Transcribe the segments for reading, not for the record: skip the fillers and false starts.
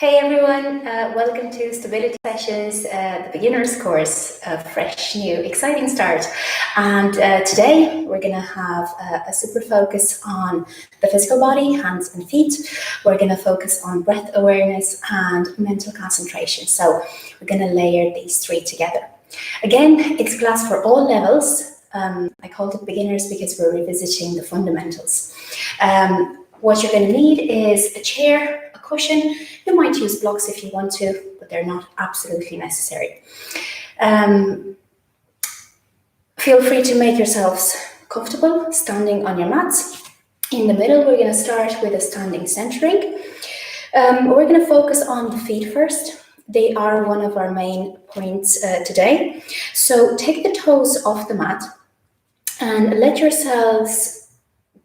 Hey everyone, welcome to Stability Sessions, the beginner's course, a fresh, new, exciting start. And today we're going to have a super focus on the physical body, hands and feet. We're going to focus on breath awareness and mental concentration. So we're going to layer these three together. Again, it's a class for all levels. I called it beginners because we're revisiting the fundamentals. What you're going to need is a chair, a cushion. You might use blocks if you want to, but they're not absolutely necessary. Feel free to make yourselves comfortable standing on your mats. In the middle, we're going to start with a standing centering. We're going to focus on the feet first. They are one of our main points today. So take the toes off the mat and let yourselves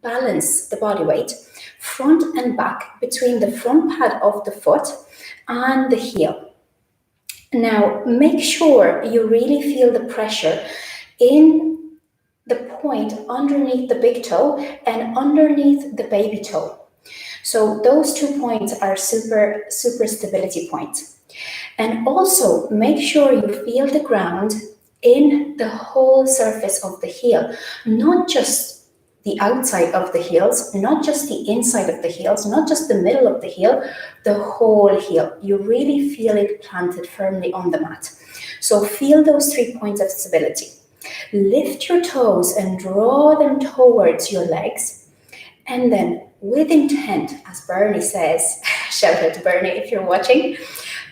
balance the body weight front and back between the front pad of the foot and the heel. Now, make sure you really feel the pressure in the point underneath the big toe and underneath the baby toe. So those 2 points are super stability points. And also make sure you feel the ground in the whole surface of the heel, not just the outside of the heels, not just the inside of the heels, not just the middle of the heel, the whole heel. You really feel it planted firmly on the mat. So feel those 3 points of stability. Lift your toes and draw them towards your legs. And then with intent, as Bernie says, shout out to Bernie if you're watching,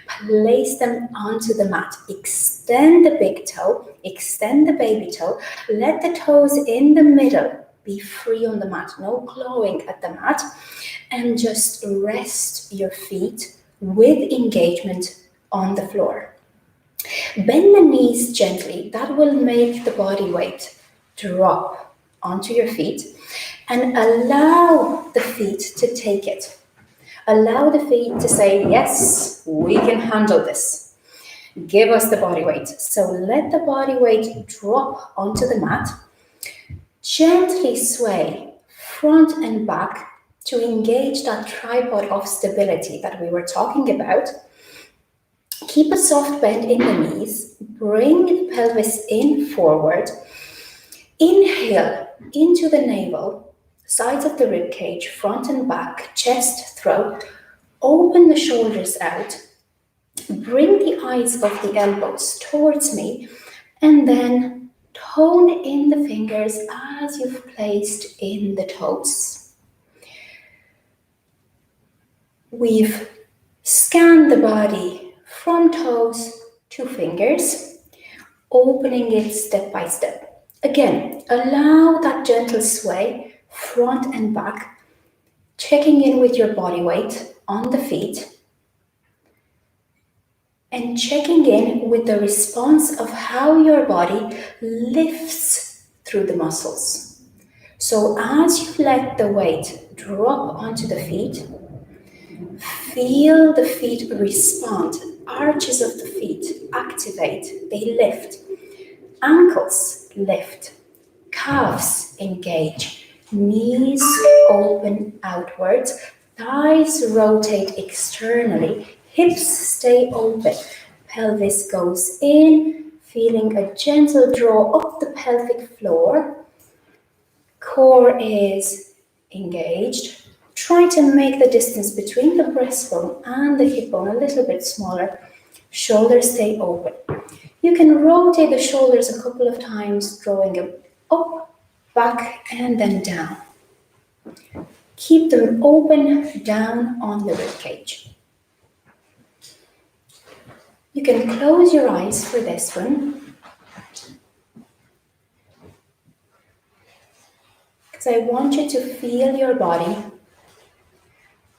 place them onto the mat. Extend the big toe, extend the baby toe, let the toes in the middle be free on the mat, no clawing at the mat, and just rest your feet with engagement on the floor. Bend the knees gently. That will make the body weight drop onto your feet and allow the feet to take it. Allow the feet to say, yes, we can handle this. Give us the body weight. So let the body weight drop onto the mat. Gently sway front and back to engage that tripod of stability that we were talking about. Keep a soft bend in the knees. Bring the pelvis in forward. Inhale into the navel, sides of the rib cage, front and back, chest, throat. Open the shoulders out. Bring the eyes of the elbows towards me, and then tone in the fingers as you've placed in the toes. We've scanned the body from toes to fingers, opening it step by step. Again, allow that gentle sway front and back, checking in with your body weight on the feet, and checking in with the response of how your body lifts through the muscles. So as you let the weight drop onto the feet, feel the feet respond. Arches of the feet activate, they lift. Ankles lift. Calves engage. Knees open outwards. Thighs rotate externally. Hips stay open. Pelvis goes in, feeling a gentle draw up the pelvic floor. Core is engaged. Try to make the distance between the breastbone and the hip bone a little bit smaller. Shoulders stay open. You can rotate the shoulders a couple of times, drawing them up, back, and then down. Keep them open down on the rib cage. You can close your eyes for this one, because I want you to feel your body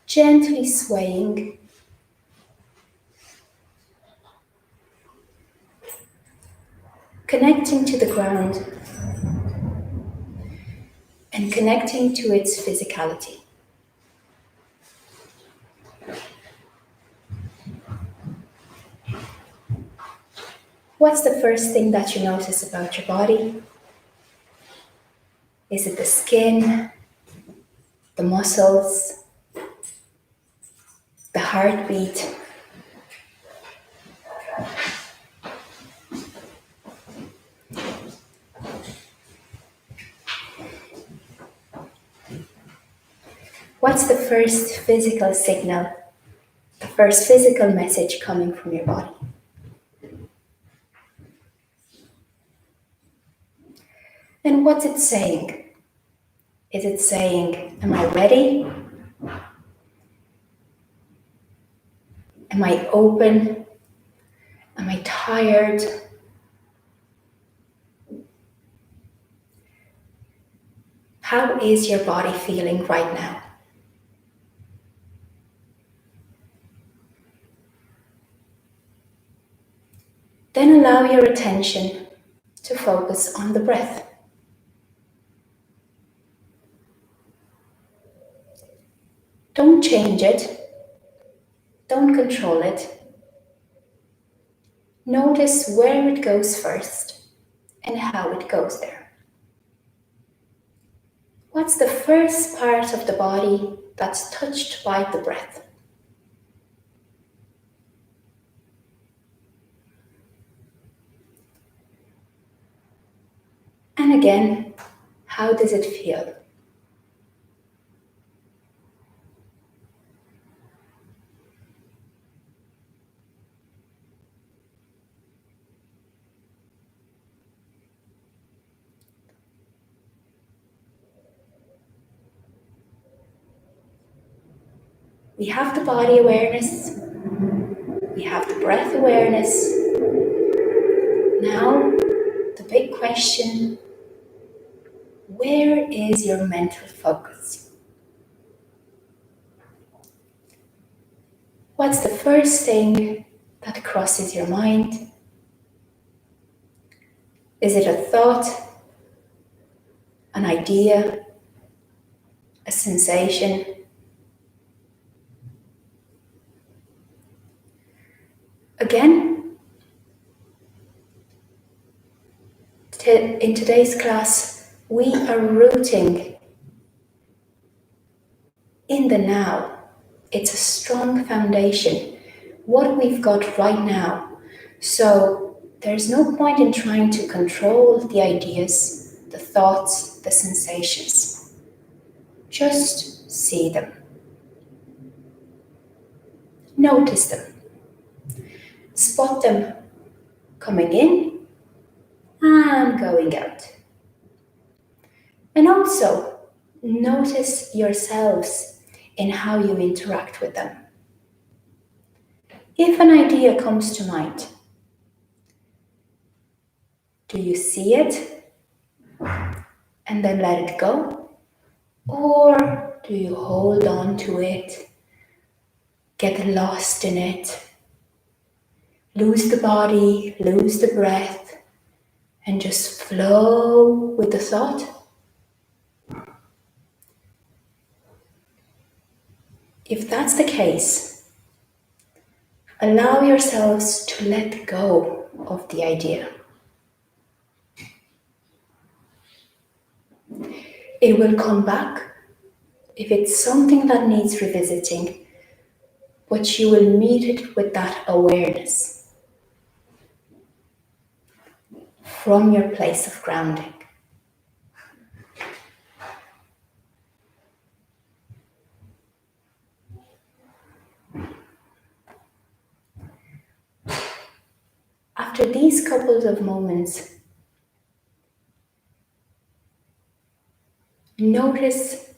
gently swaying, connecting to the ground and connecting to its physicality. What's the first thing that you notice about your body? Is it the skin, the muscles, the heartbeat, What's the first physical signal, the first physical message coming from your body? And what's it saying? Is it saying, am I ready? Am I open? Am I tired? How is your body feeling right now? Then allow your attention to focus on the breath. Don't change it. Don't control it. Notice where it goes first and how it goes there. What's the first part of the body that's touched by the breath? And again, how does it feel? We have the body awareness. We have the breath awareness. Now, the big question, where is your mental focus? What's the first thing that crosses your mind? Is it a thought, an idea, a sensation? Again, in today's class, we are rooting in the now. It's a strong foundation, what we've got right now. So there's no point in trying to control the ideas, the thoughts, the sensations. Just see them. Notice them. Spot them coming in and going out. And also notice yourselves in how you interact with them. If an idea comes to mind, do you see it and then let it go? Or do you hold on to it, get lost in it, lose the body, lose the breath, and just flow with the thought? If that's the case, allow yourselves to let go of the idea. It will come back if it's something that needs revisiting, but you will meet it with that awareness from your place of grounding. After these couple of moments, notice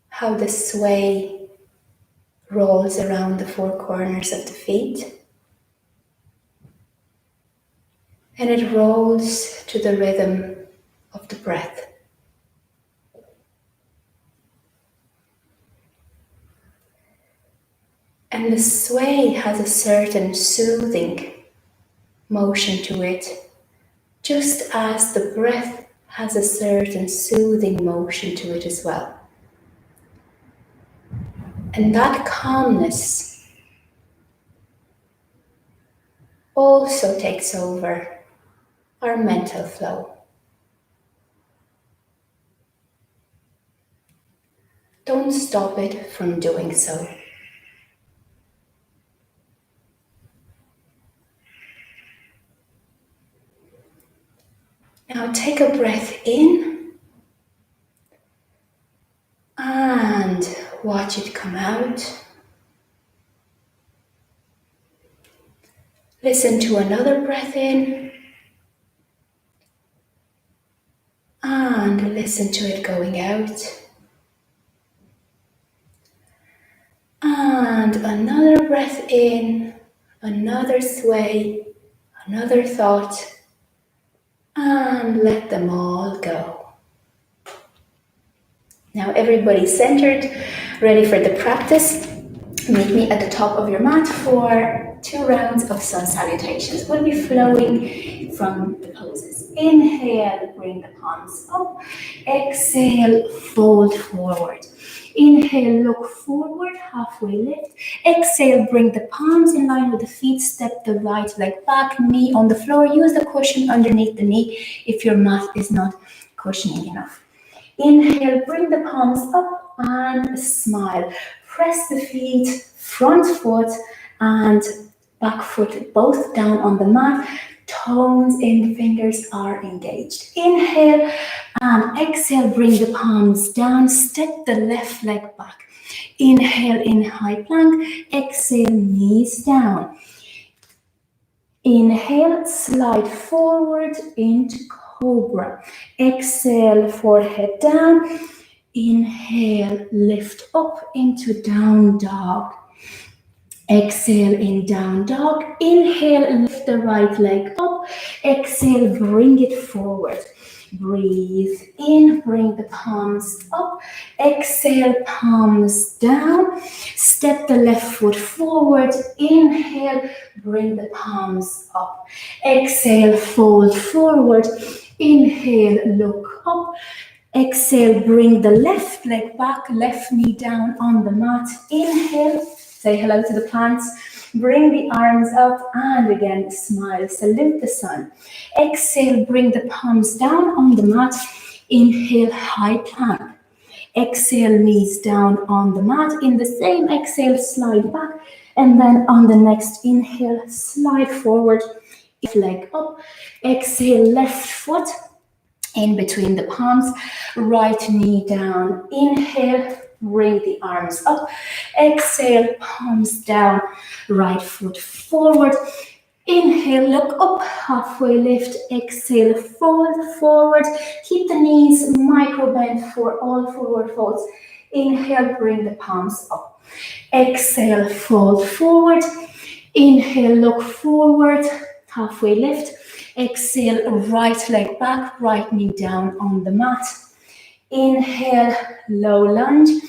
how the sway rolls around the four corners of the feet, and it rolls to the rhythm of the breath. And the sway has a certain soothing motion to it, just as the breath has a certain soothing motion to it as well. And that calmness also takes over our mental flow. Don't stop it from doing so. Now take a breath in and watch it come out. Listen to another breath in. And listen to it going out. And another breath in, another sway, another thought, and let them all go. Now everybody's centered, ready for the practice. Meet me at the top of your mat for 2 rounds of sun salutations. We'll be flowing from the poses. Inhale, bring the palms up. Exhale, fold forward. Inhale, look forward, halfway lift. Exhale, bring the palms in line with the feet. Step the right leg back, knee on the floor. Use the cushion underneath the knee if your mat is not cushioning enough. Inhale, bring the palms up and smile. Press the feet, front foot and back foot both down on the mat. Toes in fingers are engaged. Inhale and exhale, bring the palms down. Step the left leg back. Inhale in high plank. Exhale, knees down. Inhale, slide forward into cobra. Exhale, forehead down. Inhale, lift up into down dog. Exhale in down dog. Inhale, lift the right leg up. Exhale, bring it forward. Breathe in, bring the palms up. Exhale, palms down. Step the left foot forward. Inhale, bring the palms up. Exhale, fold forward. Inhale, look up. Exhale, bring the left leg back, left knee down on the mat. Inhale, say hello to the plants. Bring the arms up and again smile, salute the sun. Exhale, bring the palms down on the mat. Inhale, high plank. Exhale, knees down on the mat. In the same exhale, slide back. And then on the next inhale, slide forward, leg up. Exhale, left foot in between the palms, right knee down. Inhale, bring the arms up. Exhale, palms down, right foot forward. Inhale, look up, halfway lift. Exhale, fold forward. Keep the knees micro bent for all forward folds. Inhale, bring the palms up. Exhale, fold forward. Inhale, look forward, halfway lift. Exhale, right leg back, right knee down on the mat. Inhale, low lunge.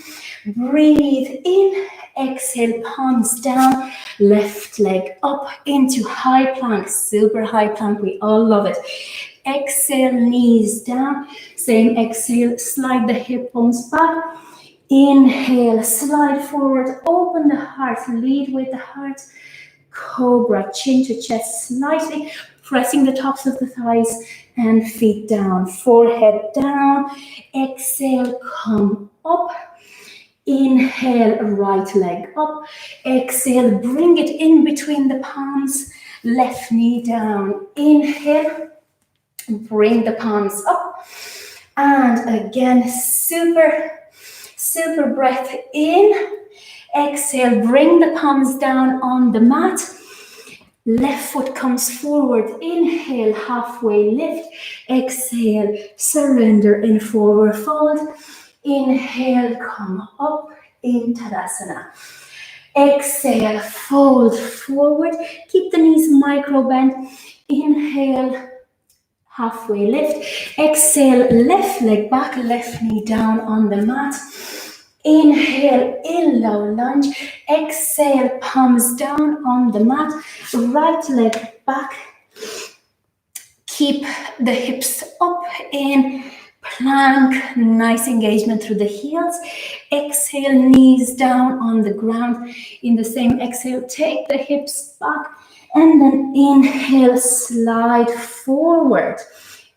Breathe in. Exhale, palms down, left leg up into high plank, super high plank. We all love it. Exhale, knees down. Same exhale, slide the hip bones back. Inhale, slide forward, open the heart, lead with the heart. Cobra, chin to chest slightly, pressing the tops of the thighs and feet down, forehead down. Exhale, come up. Inhale, right leg up. Exhale, bring it in between the palms, left knee down. Inhale, bring the palms up. And again, super breath in. Exhale, bring the palms down on the mat. Left foot comes forward. Inhale, halfway lift. Exhale, surrender in forward fold. Inhale, come up in Tadasana. Exhale, fold forward. Keep the knees micro bent. Inhale, halfway lift. Exhale, left leg back, left knee down on the mat. Inhale, in low lunge. Exhale, palms down on the mat. Right leg back. Keep the hips up in plank. Nice engagement through the heels. Exhale, knees down on the ground. In the same exhale, take the hips back. And then inhale, slide forward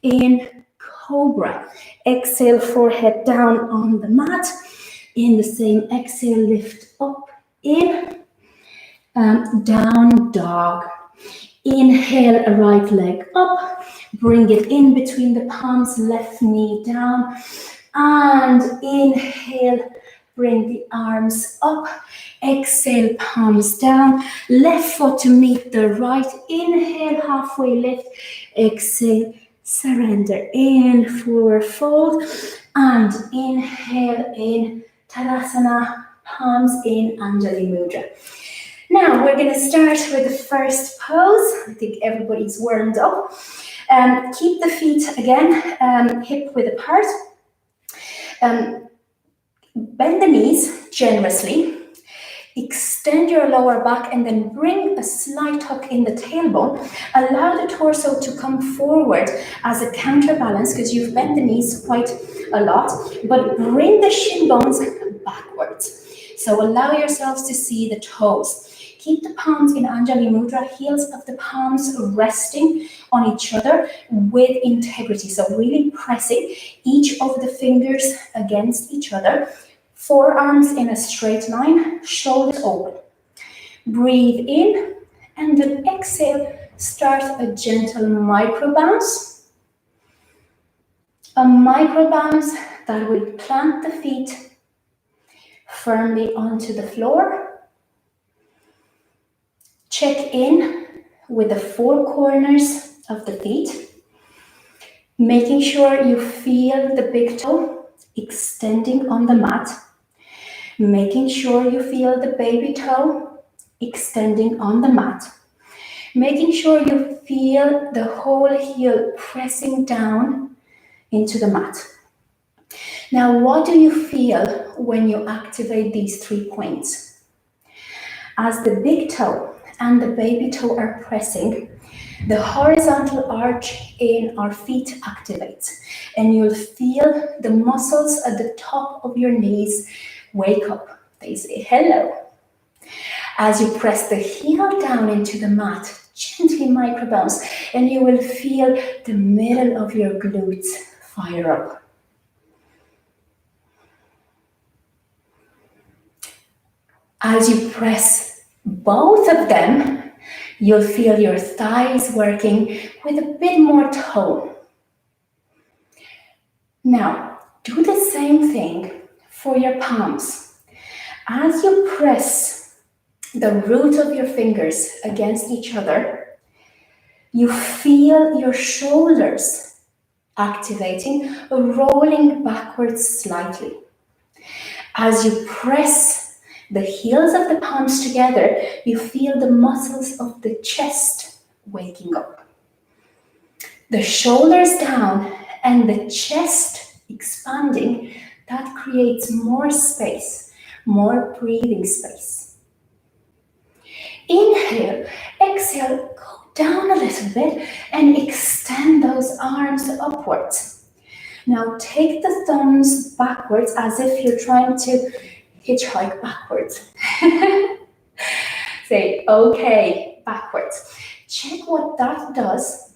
in cobra. Exhale, forehead down on the mat. In the same exhale, lift up in down dog. Inhale, right leg up. Bring it in between the palms, left knee down. And inhale, Bring the arms up. Exhale, palms down. Left foot to meet the right. Inhale, halfway lift. Exhale, surrender. In, forward fold. And inhale in Tadasana. Palms in, Anjali Mudra. Now we're going to start with the first pose. I think everybody's warmed up. Keep the feet again, hip width apart. Bend the knees generously. Extend your lower back and then bring a slight tuck in the tailbone. Allow the torso to come forward as a counterbalance because you've bent the knees quite a lot, but bring the shin bones backwards. So allow yourselves to see the toes. Keep the palms in Anjali Mudra, heels of the palms resting on each other with integrity. So really pressing each of the fingers against each other. Forearms in a straight line, shoulders open. Breathe in and then exhale, start a gentle micro bounce. A micro bounce that will plant the feet firmly onto the floor. Check in with the four corners of the feet, making sure you feel the big toe extending on the mat, making sure you feel the baby toe extending on the mat, making sure you feel the whole heel pressing down into the mat. Now, what do you feel when you activate these 3 points? As the big toe and the baby toe are pressing, the horizontal arch in our feet activates, and you'll feel the muscles at the top of your knees wake up. They say hello. As you press the heel down into the mat, gently micro bounce, and you will feel the middle of your glutes fire up. As you press both of them, you'll feel your thighs working with a bit more tone. Now, do the same thing for your palms. As you press the root of your fingers against each other, you feel your shoulders activating, rolling backwards slightly. As you press the heels of the palms together, you feel the muscles of the chest waking up. The shoulders down and the chest expanding, that creates more space, more breathing space. Inhale, exhale, go down a little bit and extend those arms upwards. Now take the thumbs backwards as if you're trying to hitchhike backwards. Say, okay, backwards. Check what that does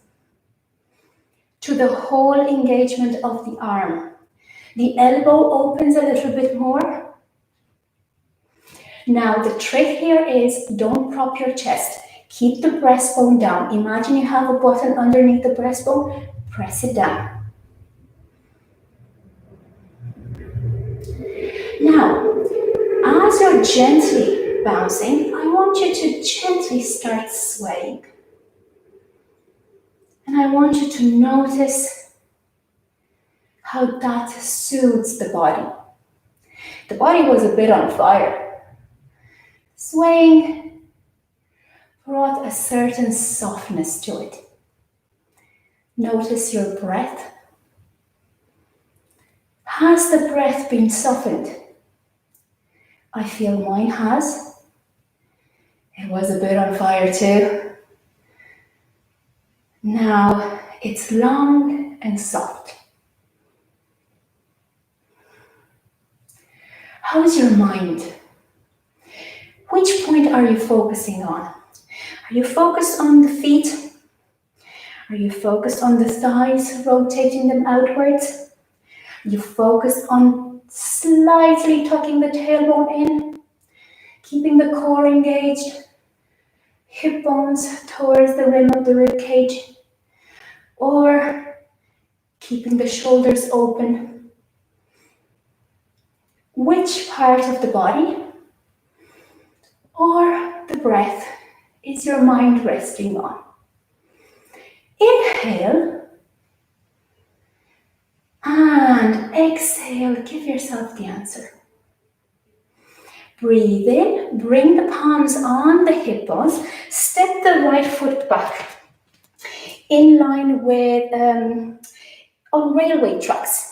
to the whole engagement of the arm. The elbow opens a little bit more. Now the trick here is don't prop your chest. Keep the breastbone down. Imagine you have a button underneath the breastbone. Press it down. Now, as you're gently bouncing, I want you to gently start swaying. And I want you to notice how that soothes the body. The body was a bit on fire. Swaying brought a certain softness to it. Notice your breath. Has the breath been softened? I feel mine has. It was a bit on fire too. Now it's long and soft. How's your mind? Which point are you focusing on? Are you focused on the feet? Are you focused on the thighs, rotating them outwards? Are you focused on slightly tucking the tailbone in, keeping the core engaged, hip bones towards the rim of the rib cage, or keeping the shoulders open? Which part of the body or the breath is your mind resting on? Inhale and exhale, give yourself the answer. Breathe in, bring the palms on the hip bones, step the right foot back in line with on railway tracks.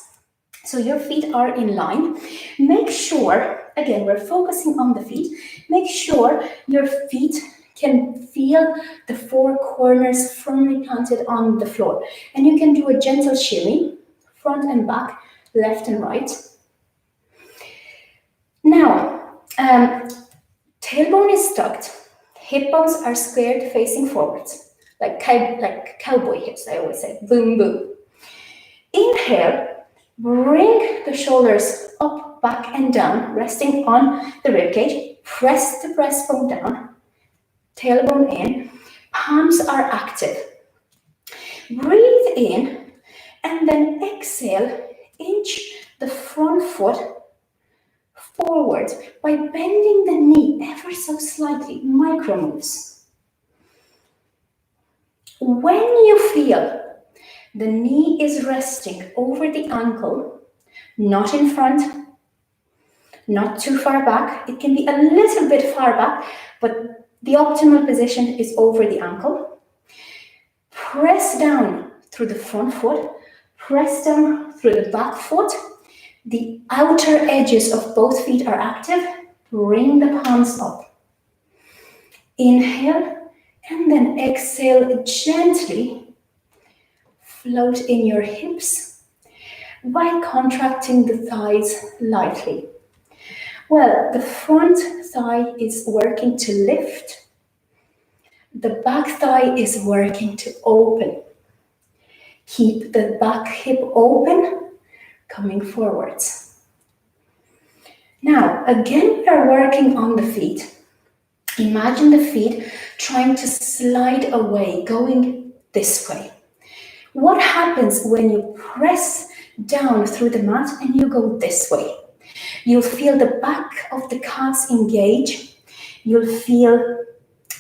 So your feet are in line. Make sure, again, we're focusing on the feet. Make sure your feet can feel the four corners firmly planted on the floor. And you can do a gentle shimmy, front and back, left and right. Now, tailbone is tucked. Hip bones are squared facing forwards, like cowboy hips, I always say, boom, boom. Inhale, bring the shoulders up, back and down, resting on the ribcage. Press the breastbone down, tailbone in, palms are active. Breathe in and then exhale, inch the front foot forward by bending the knee ever so slightly, micro moves. When you feel the knee is resting over the ankle, not in front, not too far back. It can be a little bit far back, but the optimal position is over the ankle. Press down through the front foot, press down through the back foot. The outer edges of both feet are active. Bring the palms up. Inhale and then exhale gently. Float in your hips by contracting the thighs lightly. Well, the front thigh is working to lift. The back thigh is working to open. Keep the back hip open, coming forwards. Now, again, we are working on the feet. Imagine the feet trying to slide away, going this way. What happens when you press down through the mat and you go this way? You'll feel the back of the calves engage. You'll feel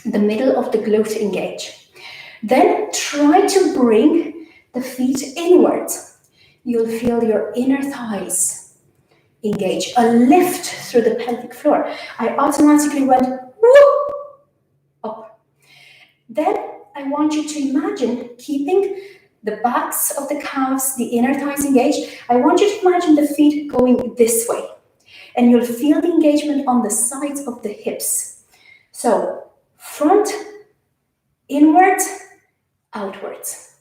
the middle of the glute engage. Then try to bring the feet inwards. You'll feel your inner thighs engage. A lift through the pelvic floor. I automatically went whoop, up. Then I want you to imagine keeping the backs of the calves, the inner thighs engaged. I want you to imagine the feet going this way. And you'll feel the engagement on the sides of the hips. So front, inwards, outwards.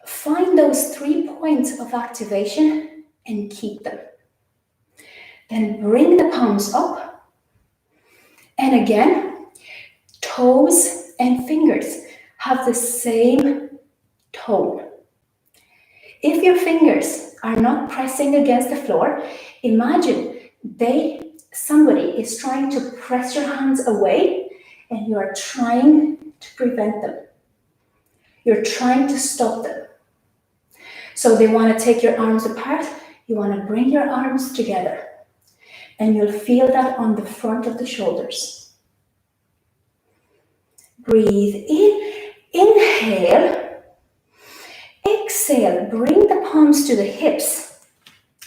Find those 3 points of activation and keep them. Then bring the palms up. And again, toes and fingers have the same tone. If your fingers are not pressing against the floor, imagine somebody is trying to press your hands away and you are trying to prevent them. You're trying to stop them. So they want to take your arms apart. You want to bring your arms together. And you'll feel that on the front of the shoulders. Breathe in. Inhale. Exhale. Bring the palms to the hips.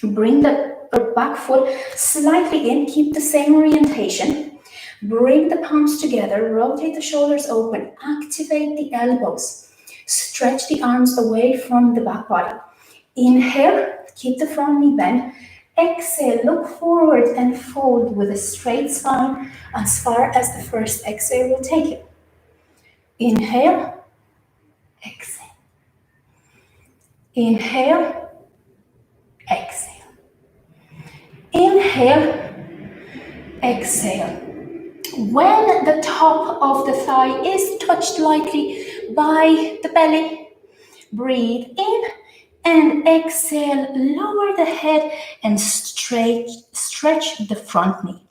Bring the back foot slightly in. Keep the same orientation. Bring the palms together. Rotate the shoulders open. Activate the elbows. Stretch the arms away from the back body. Inhale. Keep the front knee bent. Exhale. Look forward and fold with a straight spine as far as the first exhale will take you. Inhale. Exhale. Inhale. Exhale. Inhale, exhale. When the top of the thigh is touched lightly by the belly, breathe in and exhale. Lower the head and stretch the front knee.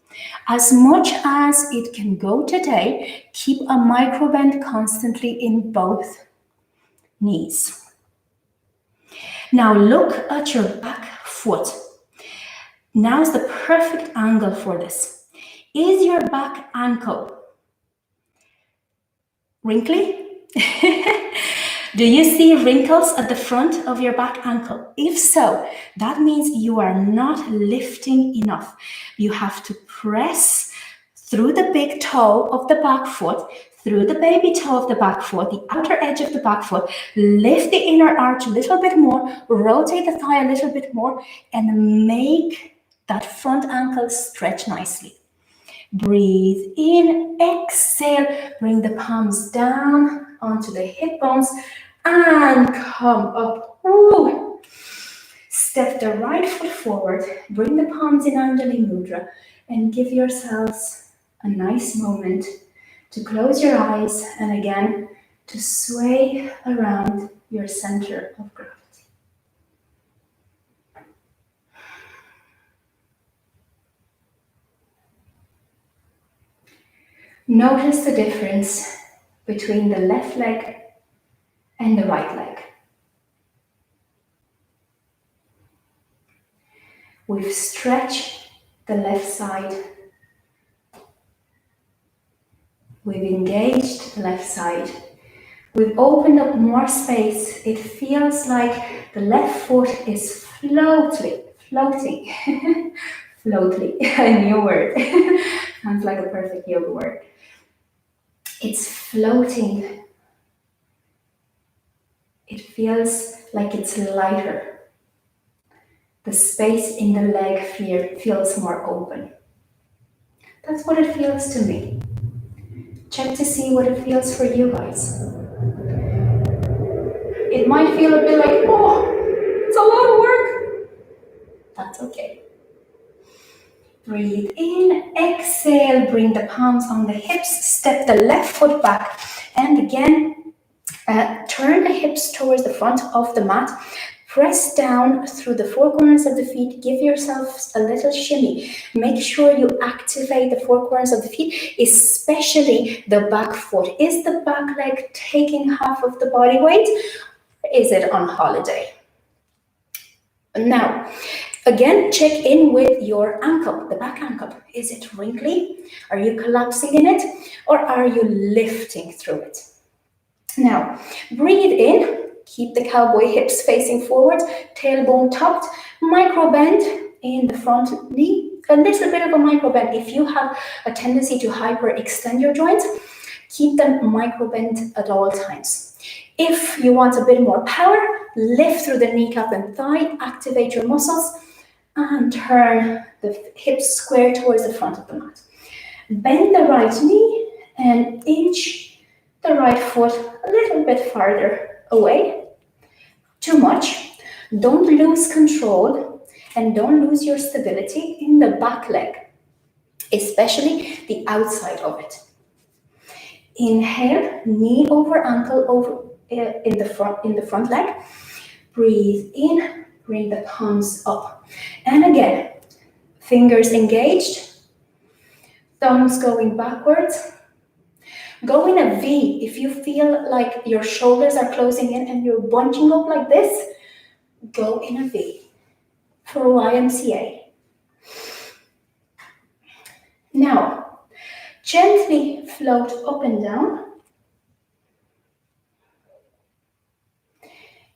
As much as it can go today, keep a micro bend constantly in both knees. Now look at your back foot. Now's the perfect angle for this. Is your back ankle wrinkly? Do you see wrinkles at the front of your back ankle? If so, that means you are not lifting enough. You have to press through the big toe of the back foot, through the baby toe of the back foot, the outer edge of the back foot, lift the inner arch a little bit more, rotate the thigh a little bit more, and make that front ankle stretch nicely. Breathe in, exhale, bring the palms down onto the hip bones and come up. Woo. Step the right foot forward, bring the palms in Anjali Mudra and give yourselves a nice moment to close your eyes and again to sway around your center of gravity. Notice the difference between the left leg and the right leg. We've stretched the left side. We've engaged the left side. We've opened up more space. It feels like the left foot is floating. Floatly, a new word. Sounds like a perfect yoga word. It's floating. It feels like it's lighter. The space in the leg feels more open. That's what it feels to me. Check to see what it feels for you guys. It might feel a bit like, oh, it's a lot of work. That's okay. Breathe in, exhale, bring the palms on the hips, step the left foot back, and again, turn the hips towards the front of the mat. Press down through the four corners of the feet. Give yourselves a little shimmy. Make sure you activate the four corners of the feet, especially the back foot. Is the back leg taking half of the body weight? Or is it on holiday? Now, again, check in with your ankle, the back ankle. Is it wrinkly? Are you collapsing in it? Or are you lifting through it? Now, breathe in. Keep the cowboy hips facing forward, tailbone tucked, micro bend in the front knee. A little bit of a micro bend. If you have a tendency to hyperextend your joints, keep them micro bend at all times. If you want a bit more power, lift through the kneecap and thigh, activate your muscles, and turn the hips square towards the front of the mat. Bend the right knee and inch the right foot a little bit farther away. Too much. Don't lose control and don't lose your stability in the back leg, especially the outside of it. Inhale, knee over ankle over in the front leg. Breathe in, bring the palms up. And again, fingers engaged, thumbs going backwards. Go in a V. If you feel like your shoulders are closing in and you're bunching up like this, go in a V for YMCA. Now, gently float up and down,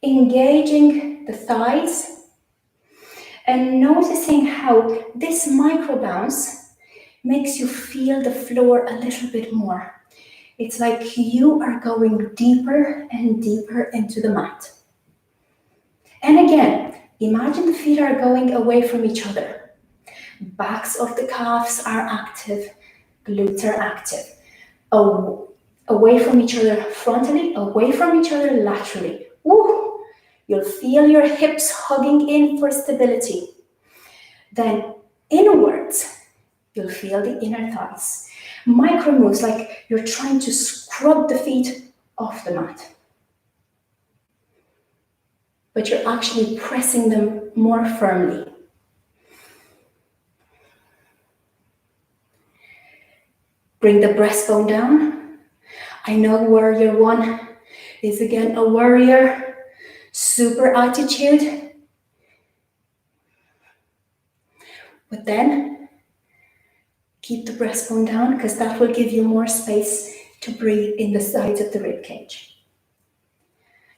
engaging the thighs and noticing how this micro bounce makes you feel the floor a little bit more. It's like you are going deeper and deeper into the mat. And again, imagine the feet are going away from each other. Backs of the calves are active, glutes are active. Away from each other frontally, away from each other laterally. Woo! You'll feel your hips hugging in for stability. Then inwards, you'll feel the inner thighs. Micro moves like you're trying to scrub the feet off the mat. But you're actually pressing them more firmly. Bring the breastbone down. I know warrior one is again a warrior, super attitude. But then keep the breastbone down because that will give you more space to breathe in the sides of the rib cage.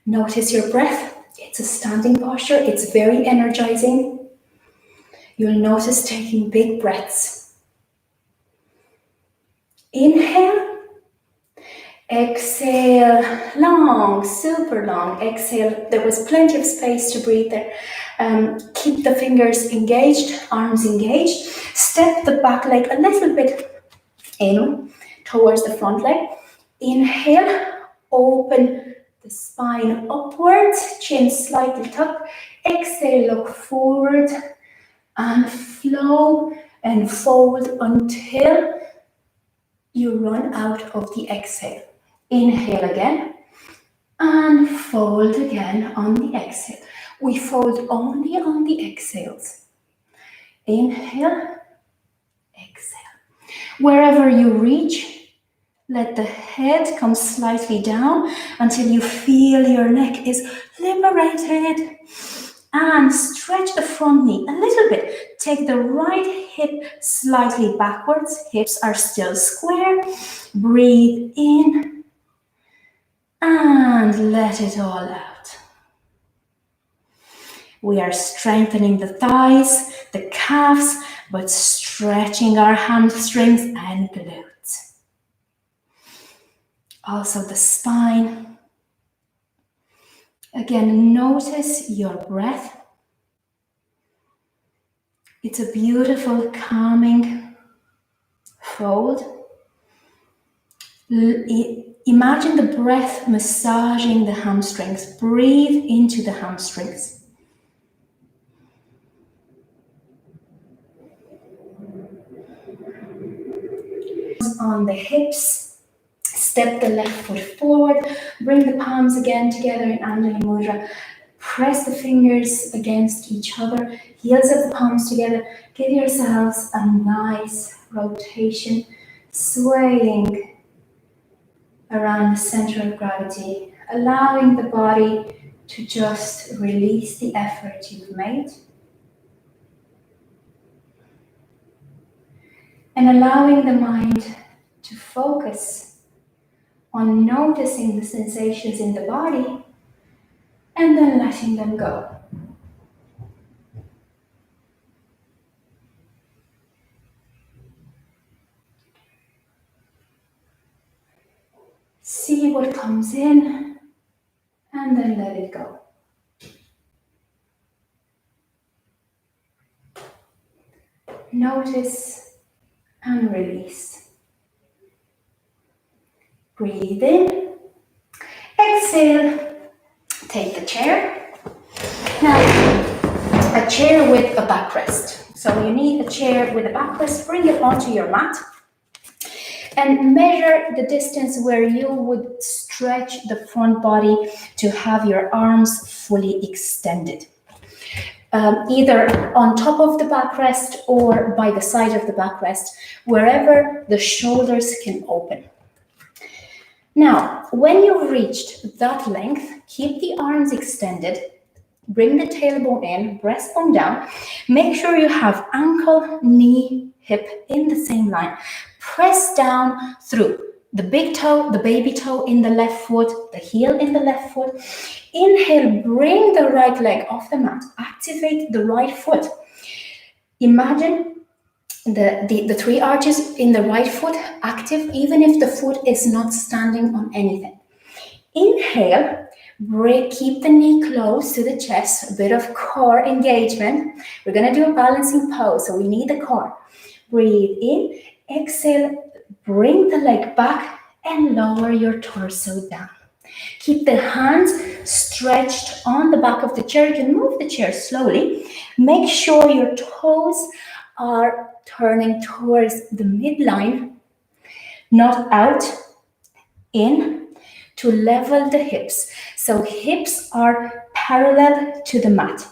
Notice your breath. It's a standing posture. It's very energizing. You'll notice taking big breaths. Inhale. Exhale. Long, super long. Exhale. There was plenty of space to breathe there. Keep the fingers engaged, arms engaged. Step the back leg a little bit in towards the front leg. Inhale. Open the spine upwards, chin slightly tucked. Exhale, look forward and flow and fold until you run out of the exhale. Inhale again and fold again on the exhale. We fold only on the exhales. Inhale, exhale. Wherever you reach, let the head come slightly down until you feel your neck is liberated. And stretch the front knee a little bit. Take the right hip slightly backwards. Hips are still square. Breathe in and let it all out. We are strengthening the thighs, the calves, but stretching our hamstrings and glutes. Also the spine. Again, notice your breath. It's a beautiful, calming fold. Imagine the breath massaging the hamstrings. Breathe into the hamstrings. On the hips, step the left foot forward, bring the palms again together in Anjali Mudra. Press the fingers against each other, heels of the palms together. Give yourselves a nice rotation, swaying around the center of gravity, allowing the body to just release the effort you've made. And allowing the mind to focus on noticing the sensations in the body and then letting them go. See what comes in and then let it go. Notice and release. Breathe in. Exhale. Take the chair. Now, a chair with a backrest. So you need a chair with a backrest. Bring it onto your mat. And measure the distance where you would stretch the front body to have your arms fully extended. Either on top of the backrest or by the side of the backrest, wherever the shoulders can open. Now, when you've reached that length, keep the arms extended, bring the tailbone in, breastbone down, make sure you have ankle, knee, hip in the same line. Press down through the big toe, the baby toe in the left foot, the heel in the left foot. Inhale, bring the right leg off the mat. Activate the right foot. Imagine the three arches in the right foot active, even if the foot is not standing on anything. Inhale, keep the knee close to the chest, a bit of core engagement. We're going to do a balancing pose, so we need the core. Breathe in, exhale, bring the leg back and lower your torso down. Keep the hands stretched on the back of the chair. You can move the chair slowly. Make sure your toes are turning towards the midline, not out, in, to level the hips. So hips are parallel to the mat.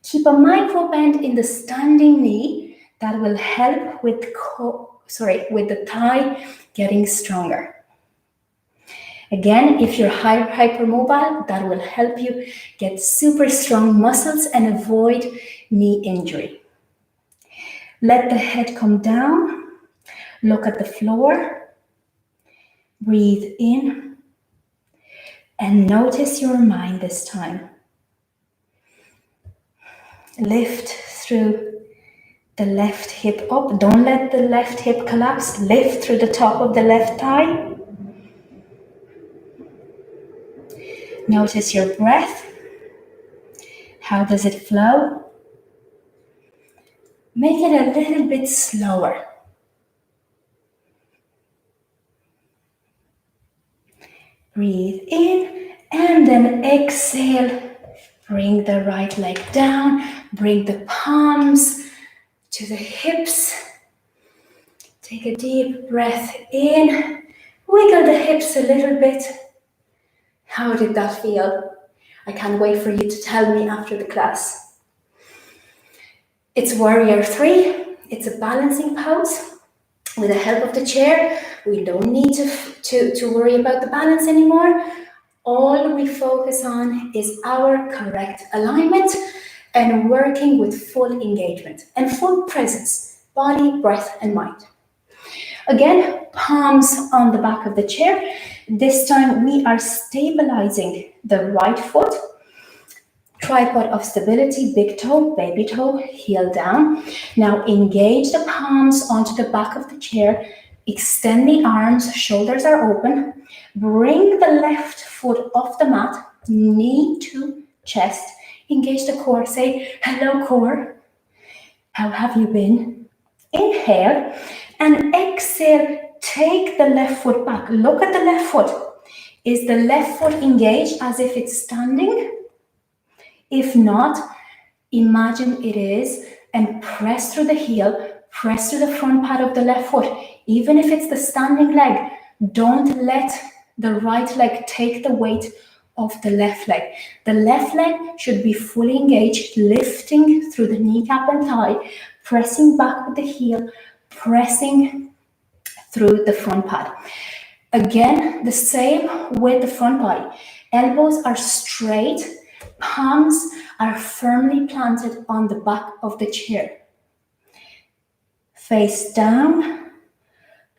Keep a micro bend in the standing knee. That will help with the thigh getting stronger. Again, if you're hypermobile, that will help you get super strong muscles and avoid knee injury. Let the head come down. Look at the floor. Breathe in. And notice your mind this time. Lift through the left hip up. Don't let the left hip collapse. Lift through the top of the left thigh. Notice your breath. How does it flow? Make it a little bit slower. Breathe in and then exhale. Bring the right leg down. Bring the palms to the hips. Take a deep breath in. Wiggle the hips a little bit. How did that feel? I can't wait for you to tell me after the class. It's warrior 3. It's a balancing pose. With the help of the chair, we don't need to worry about the balance anymore. All we focus on is our correct alignment and working with full engagement and full presence, body, breath, and mind. Again, palms on the back of the chair. This time we are stabilizing the right foot. Tripod of stability, big toe, baby toe, heel down. Now engage the palms onto the back of the chair. Extend the arms, shoulders are open. Bring the left foot off the mat, knee to chest. Engage the core, say, hello core. How have you been? Inhale and exhale, take the left foot back. Look at the left foot. Is the left foot engaged as if it's standing? If not, imagine it is and press through the heel, press through the front pad of the left foot. Even if it's the standing leg, don't let the right leg take the weight of the left leg. The left leg should be fully engaged, lifting through the kneecap and thigh, pressing back with the heel, pressing through the front pad. Again, the same with the front body. Elbows are straight. Palms are firmly planted on the back of the chair. Face down,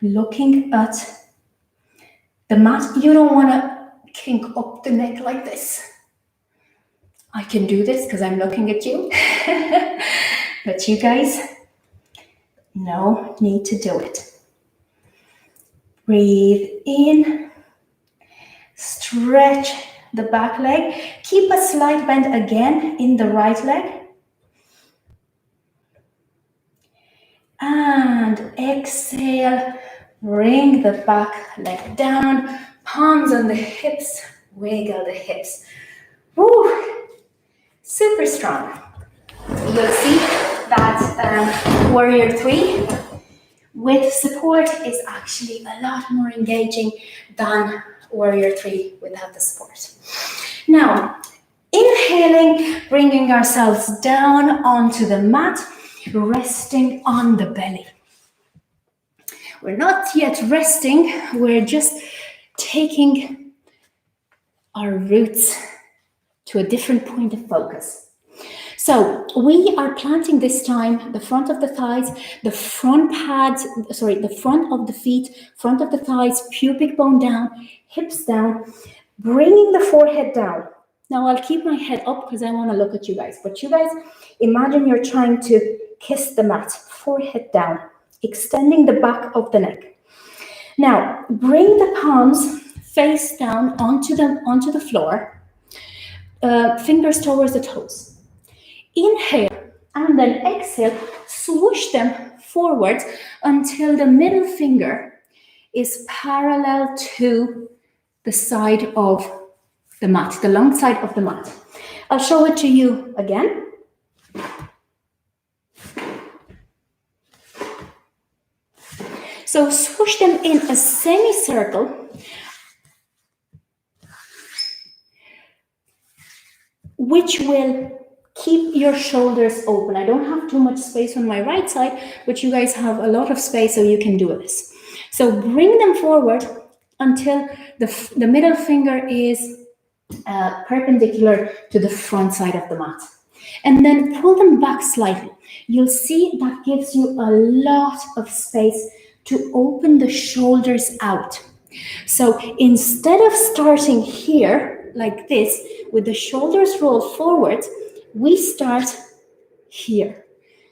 looking at the mat. You don't want to kink up the neck like this. I can do this because I'm looking at you. But you guys, no need to do it. Breathe in, stretch the back leg. Keep a slight bend again in the right leg. And exhale, bring the back leg down, palms on the hips, wiggle the hips. Woo! Super strong. You'll see that warrior 3 with support is actually a lot more engaging than warrior 3 without the support. Now, inhaling, bringing ourselves down onto the mat, resting on the belly. We're not yet resting, we're just taking our roots to a different point of focus. So we are planting this time the front of the thighs, the front of the feet, front of the thighs, pubic bone down, hips down, bringing the forehead down. Now I'll keep my head up because I want to look at you guys. But you guys, imagine you're trying to kiss the mat, forehead down, extending the back of the neck. Now bring the palms face down onto the floor, fingers towards the toes. Inhale and then exhale, swoosh them forward until the middle finger is parallel to the side of the mat, the long side of the mat. I'll show it to you again. So swoosh them in a semicircle, which will keep your shoulders open. I don't have too much space on my right side, but you guys have a lot of space, so you can do this. So bring them forward until the middle finger is perpendicular to the front side of the mat. And then pull them back slightly. you'll see that gives you a lot of space to open the shoulders out. So instead of starting here like this with the shoulders rolled forward, we start here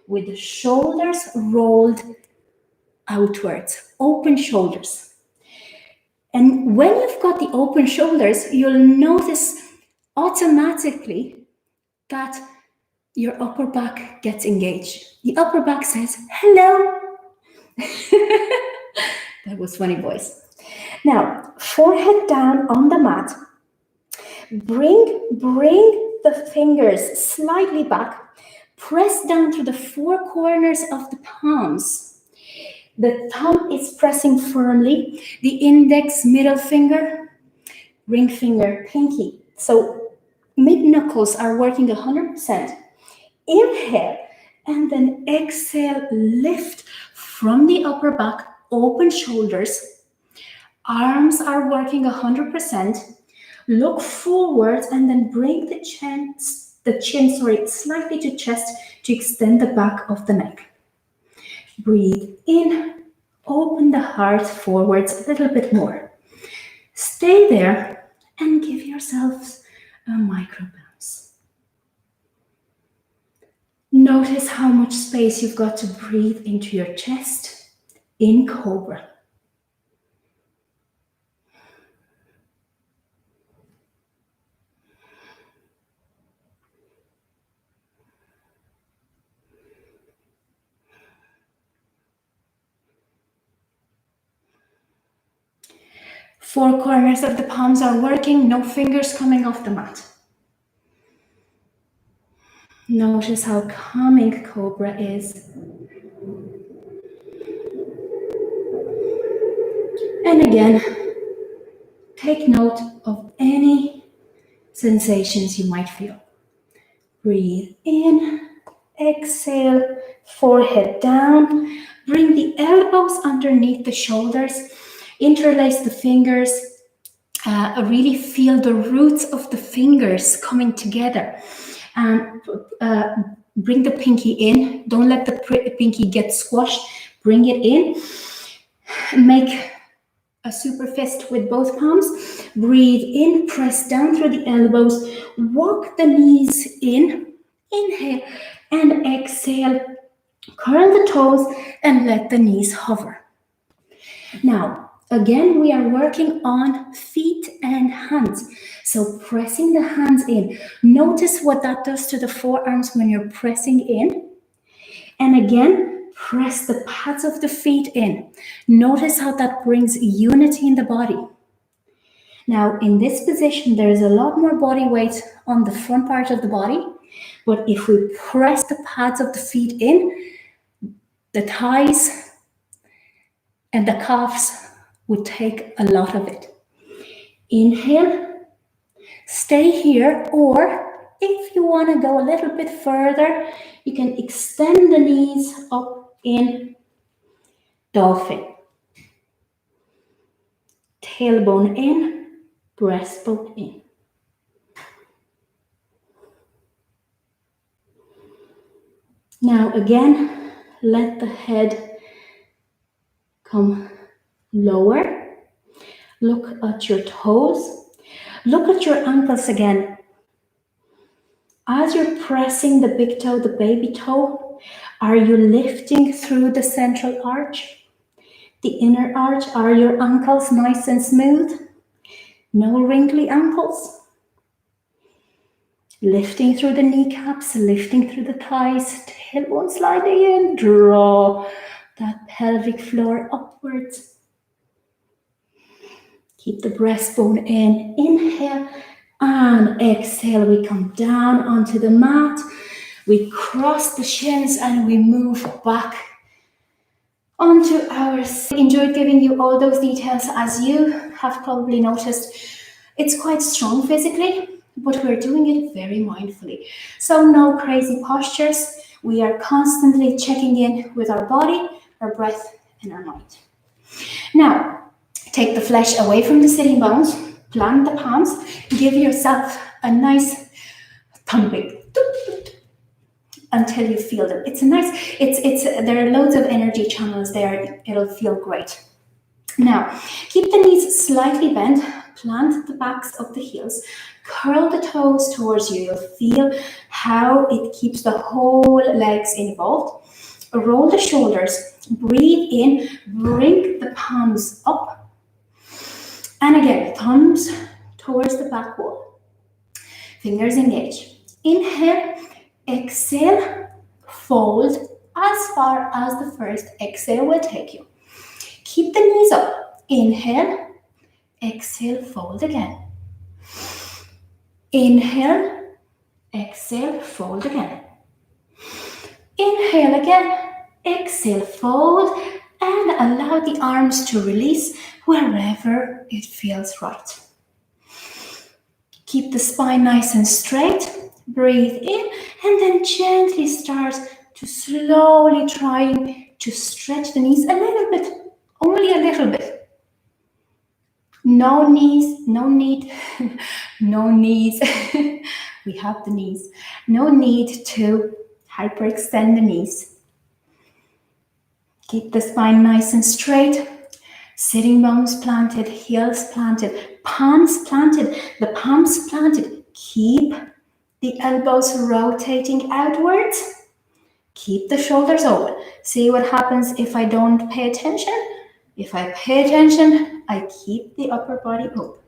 with the shoulders rolled outwards, open shoulders. And when you've got the open shoulders, you'll notice automatically that your upper back gets engaged. The upper back says, hello. That was funny voice. Now, forehead down on the mat. Bring the fingers slightly back. Press down through the four corners of the palms. The thumb is pressing firmly. The index, middle finger, ring finger, pinky. So mid knuckles are working 100%. Inhale and then exhale, lift from the upper back, open shoulders. Arms are working 100%. Look forward and then bring the chin slightly to chest to extend the back of the neck. Breathe in, open the heart forwards a little bit more. Stay there and give yourselves a micro bounce. Notice how much space you've got to breathe into your chest in Cobra. Four corners of the palms are working, no fingers coming off the mat. Notice how calming Cobra is. And again, take note of any sensations you might feel. Breathe in, exhale, forehead down. Bring the elbows underneath the shoulders. Interlace the fingers. Really feel the roots of the fingers coming together. And bring the pinky in. Don't let the pinky get squashed. Bring it in. Make a super fist with both palms. Breathe in, press down through the elbows. Walk the knees in. Inhale and exhale. Curl the toes and let the knees hover. Now, again, we are working on feet and hands. So pressing the hands in. Notice what that does to the forearms when you're pressing in. And again, press the pads of the feet in. Notice how that brings unity in the body. Now, in this position, there is a lot more body weight on the front part of the body. But if we press the pads of the feet in, the thighs and the calves would take a lot of it. Inhale, stay here, or if you want to go a little bit further, you can extend the knees up in dolphin. Tailbone in, breastbone in. Now again, let the head come lower. Look at your toes. Look at your ankles again. As you're pressing the big toe, the baby toe, are you lifting through the central arch? The inner arch, are your ankles nice and smooth? No wrinkly ankles? Lifting through the kneecaps, lifting through the thighs, tailbone sliding in, draw that pelvic floor upwards. Keep the breastbone in, inhale and exhale. We come down onto the mat, we cross the shins and we move back onto our seat. Enjoyed giving you all those details. As you have probably noticed, it's quite strong physically, but we're doing it very mindfully. So no crazy postures. We are constantly checking in with our body, our breath, and our mind. Now, take the flesh away from the sitting bones, plant the palms, give yourself a nice thumping. until you feel them. It's a nice, there are loads of energy channels there. It'll feel great. Now, keep the knees slightly bent, plant the backs of the heels, curl the toes towards you. You'll feel how it keeps the whole legs involved. Roll the shoulders, breathe in, bring the palms up. And again, thumbs towards the back wall. Fingers engage. Inhale, exhale, fold as far as the first exhale will take you. Keep the knees up. Inhale, exhale, fold again. Inhale, exhale, fold again. Inhale again, exhale, fold, and allow the arms to release wherever it feels right. Keep the spine nice and straight. Breathe in, and then gently start to slowly try to stretch the knees a little bit, only a little bit. No knees, no need, no knees. We have the knees. No need to hyperextend the knees. Keep the spine nice and straight. Sitting bones planted, heels planted, palms planted. The palms planted. Keep the elbows rotating outwards. Keep the shoulders open. See what happens if I don't pay attention? If I pay attention, I keep the upper body open.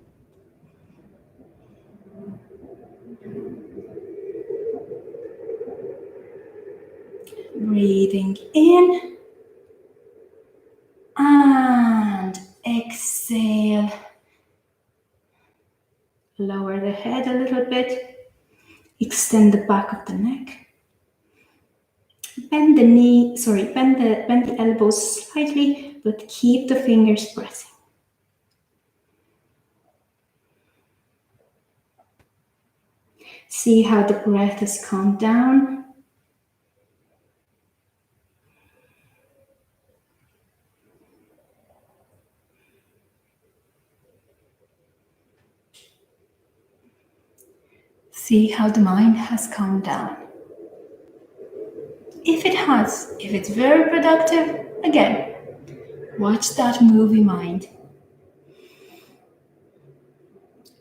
Breathing in and exhale. Lower the head a little bit. Extend the back of the neck. Bend the elbows slightly, but keep the fingers pressing. See how the breath has calmed down. See how the mind has calmed down. If it has, if it's very productive, again, watch that movie mind.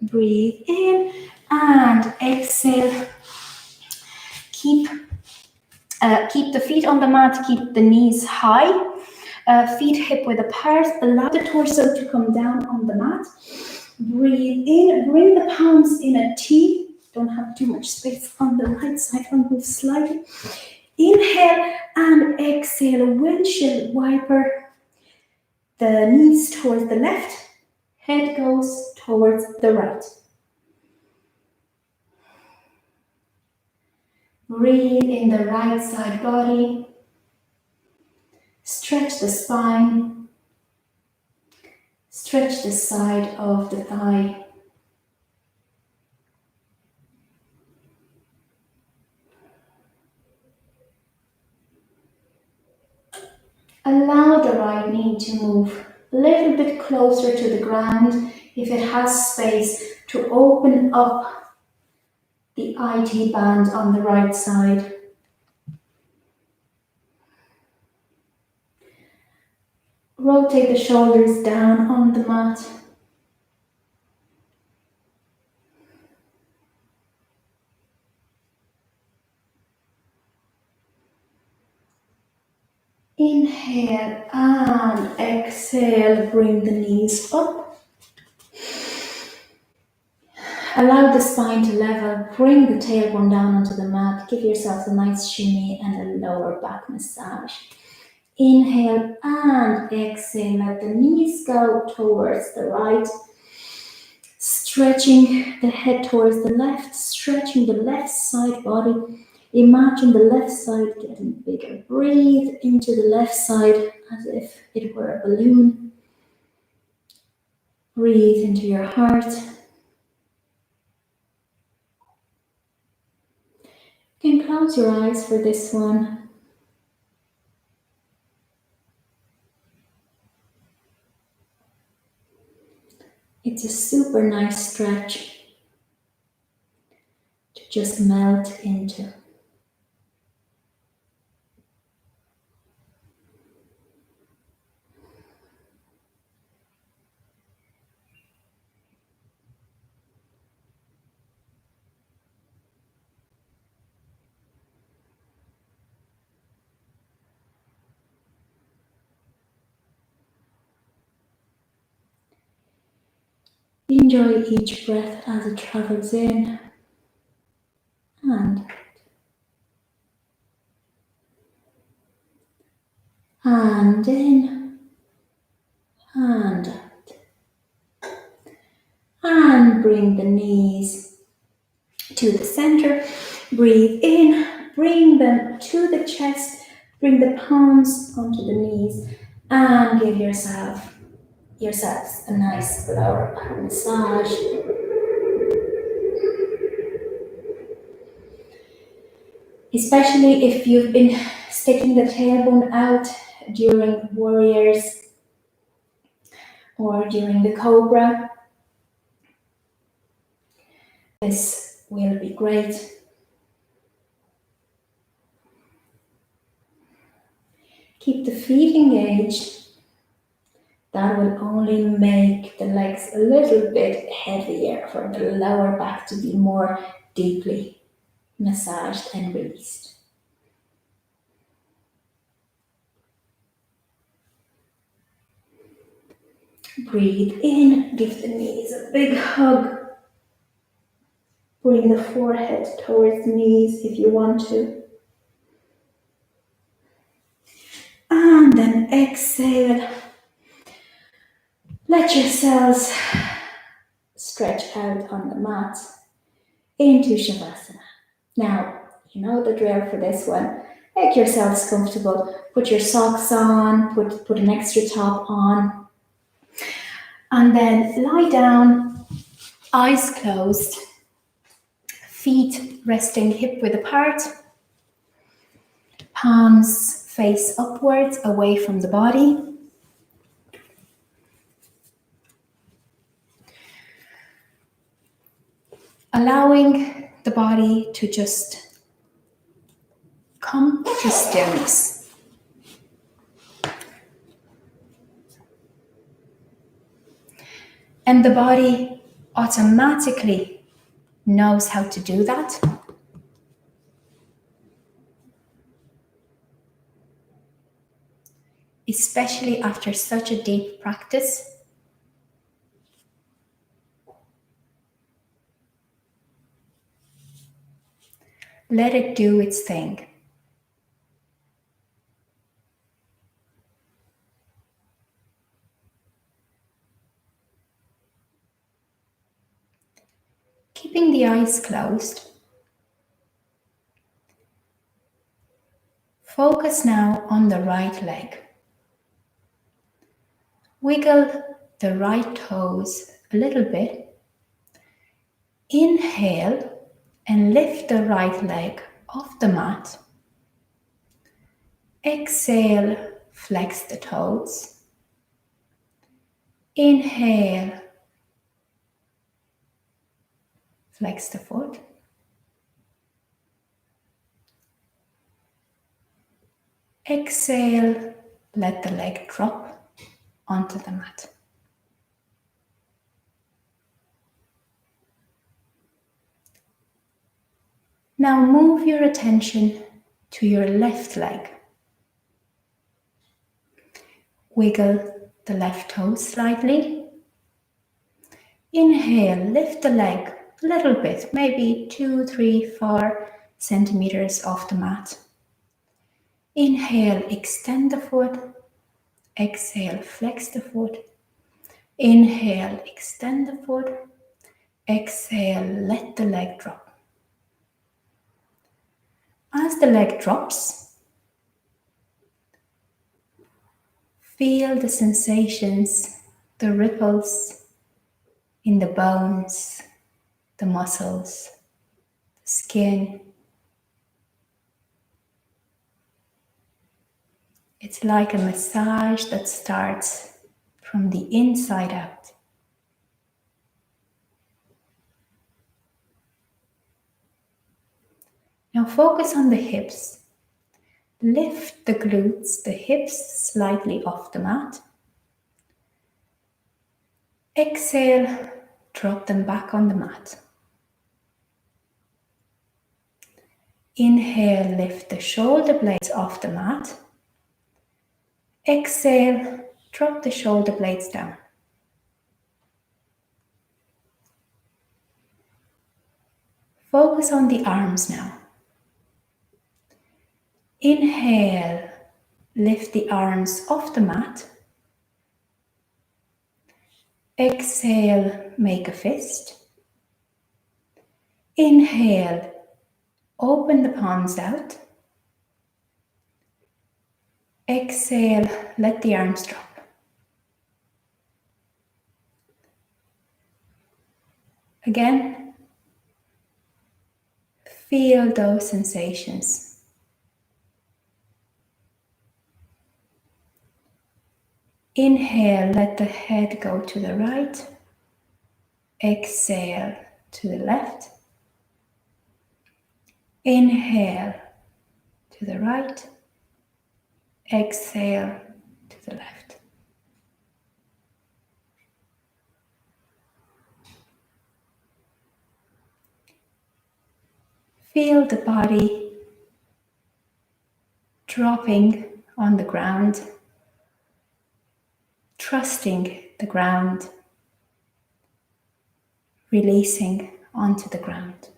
Breathe in and exhale. Keep the feet on the mat, keep the knees high, feet hip width apart, allow the torso to come down on the mat. Breathe in, bring the palms in a T. Don't have too much space on the right side, I'll move slightly. Inhale and exhale, windshield wiper. The knees towards the left, head goes towards the right. Breathe in the right side body. Stretch the spine. Stretch the side of the thigh. Allow the right knee to move a little bit closer to the ground if it has space to open up the IT band on the right side. Rotate the shoulders down on the mat. Inhale and exhale, bring the knees up. Allow the spine to level, bring the tailbone down onto the mat, give yourself a nice shimmy and a lower back massage. Inhale and exhale, let the knees go towards the right. Stretching the head towards the left, stretching the left side body. Imagine the left side getting bigger. Breathe into the left side as if it were a balloon. Breathe into your heart. You can close your eyes for this one. It's a super nice stretch to just melt into. Enjoy each breath as it travels in and in and out. And bring the knees to the center. Breathe in, bring them to the chest, bring the palms onto the knees, and give yourselves a nice lower back massage. Especially if you've been sticking the tailbone out during warriors or during the cobra, this will be great. Keep the feet engaged. That will only make the legs a little bit heavier for the lower back to be more deeply massaged and released. Breathe in, give the knees a big hug. Bring the forehead towards the knees if you want to. And then exhale. Let yourselves stretch out on the mat into Savasana. Now, you know the drill for this one. Make yourselves comfortable. Put your socks on, put an extra top on. And then lie down, eyes closed, feet resting hip width apart, palms face upwards away from the body. Allowing the body to just come to stillness. And the body automatically knows how to do that. Especially after such a deep practice. Let it do its thing. Keeping the eyes closed, focus now on the right leg. Wiggle the right toes a little bit. Inhale and lift the right leg off the mat. Exhale, flex the toes. Inhale, flex the foot. Exhale, let the leg drop onto the mat. Now move your attention to your left leg. Wiggle the left toe slightly. Inhale, lift the leg a little bit, maybe 2, 3, 4 centimeters off the mat. Inhale, extend the foot. Exhale, flex the foot. Inhale, extend the foot. Exhale, let the leg drop. As the leg drops, feel the sensations, the ripples in the bones, the muscles, the skin. It's like a massage that starts from the inside out. Now focus on the hips. Lift the glutes, the hips slightly off the mat. Exhale, drop them back on the mat. Inhale, lift the shoulder blades off the mat. Exhale, drop the shoulder blades down. Focus on the arms now. Inhale, lift the arms off the mat. Exhale, make a fist. Inhale, open the palms out. Exhale, let the arms drop. Again, feel those sensations. Inhale, let the head go to the right. Exhale to the left. Inhale to the right. Exhale to the left. Feel the body dropping on the ground, trusting the ground, releasing onto the ground.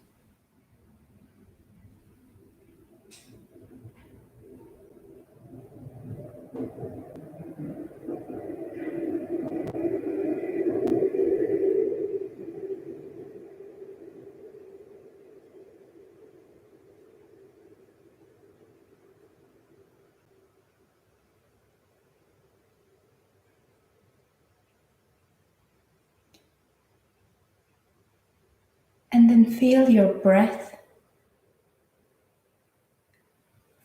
And then feel your breath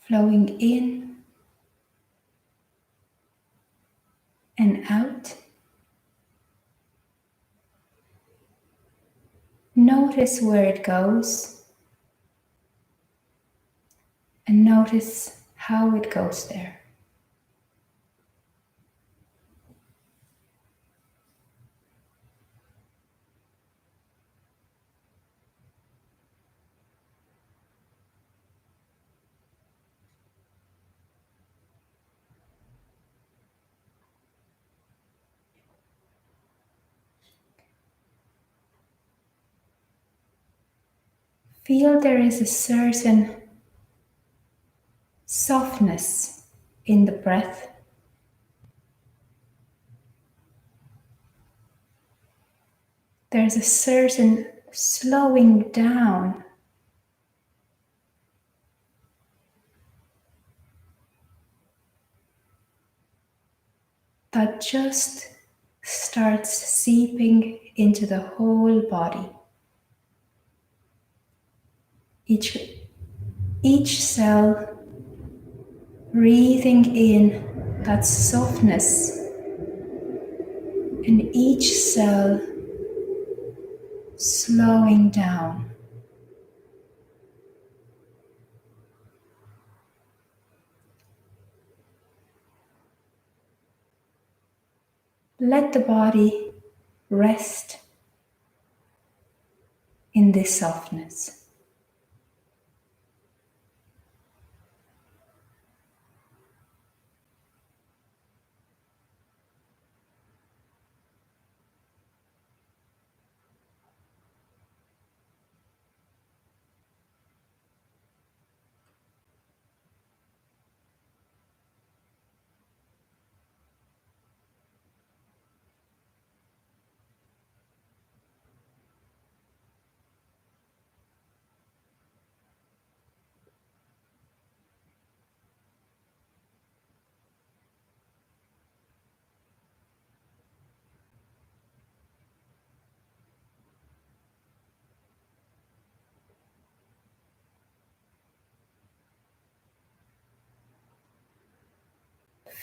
flowing in and out. Notice where it goes and notice how it goes there. Feel there is a certain softness in the breath. There's a certain slowing down. That just starts seeping into the whole body. Each cell breathing in that softness, and each cell slowing down. Let the body rest in this softness.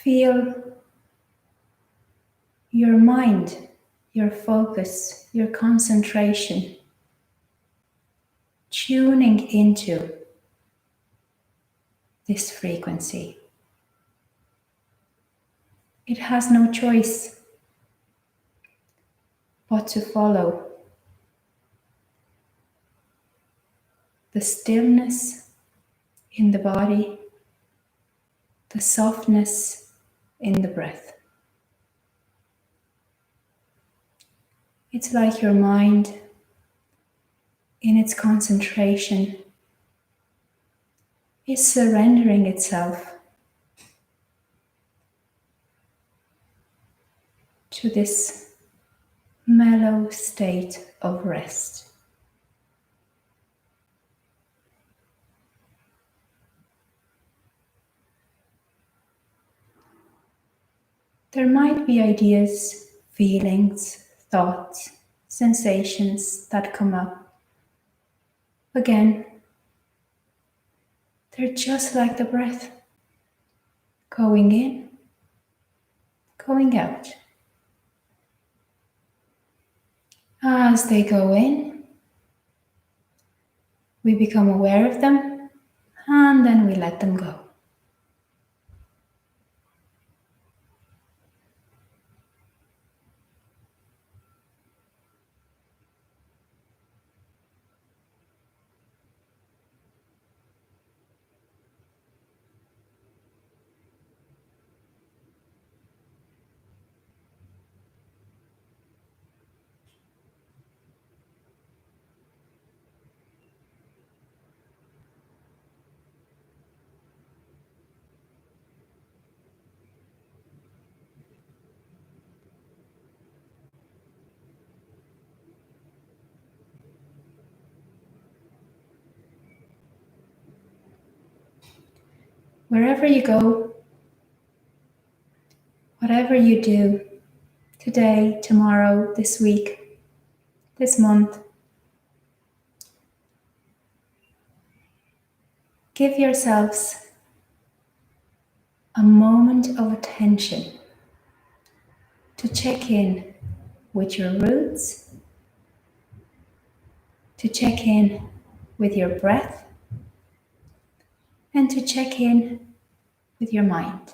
Feel your mind, your focus, your concentration tuning into this frequency. It has no choice but to follow the stillness in the body, the softness in the breath. It's like your mind in its concentration, is surrendering itself to this mellow state of rest. There might be ideas, feelings, thoughts, sensations that come up. Again, they're just like the breath, going in, going out. As they go in, we become aware of them, and then we let them go. Wherever you go, whatever you do, today, tomorrow, this week, this month, give yourselves a moment of attention to check in with your roots, to check in with your breath, and to check in with your mind.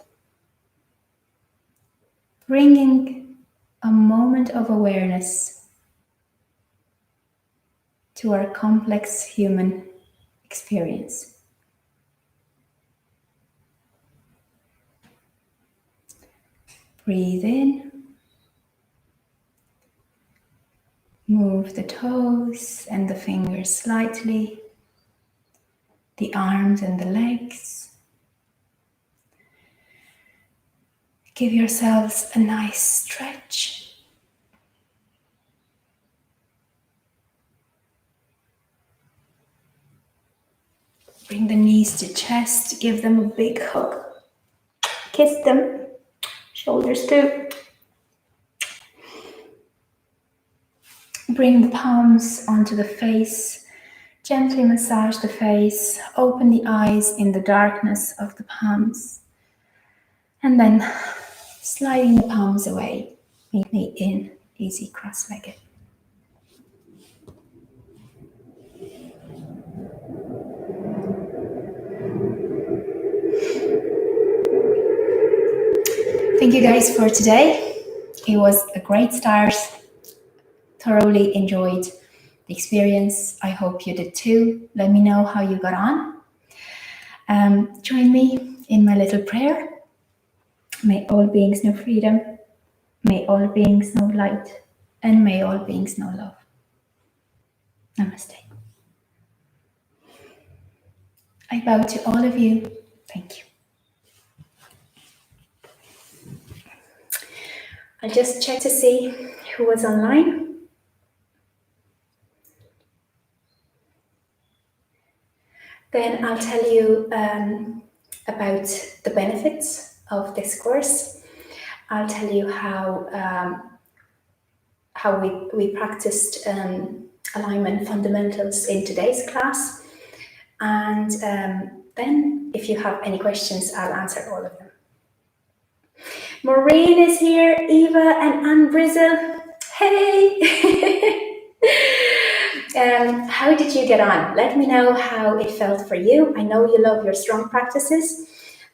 Bringing a moment of awareness to our complex human experience. Breathe in. Move the toes and the fingers slightly, the arms and the legs. Give yourselves a nice stretch. Bring the knees to chest, give them a big hug. Kiss them, shoulders too. Bring the palms onto the face. Gently massage the face. Open the eyes in the darkness of the palms. And then sliding the palms away. Meet me in easy cross-legged. Thank you guys for today. It was a great start. Thoroughly enjoyed the experience. I hope you did too. Let me know how you got on. Join me in my little prayer. May all beings know freedom. May all beings know light. And may all beings know love. Namaste. I bow to all of you. Thank you. I'll just check to see who was online. Then I'll tell you about the benefits of this course. I'll tell you how we practiced alignment fundamentals in today's class. And then if you have any questions, I'll answer all of them. Maureen is here, Eva and Anne Brizzel. Hey! How did you get on? Let me know how it felt for you. I know you love your strong practices,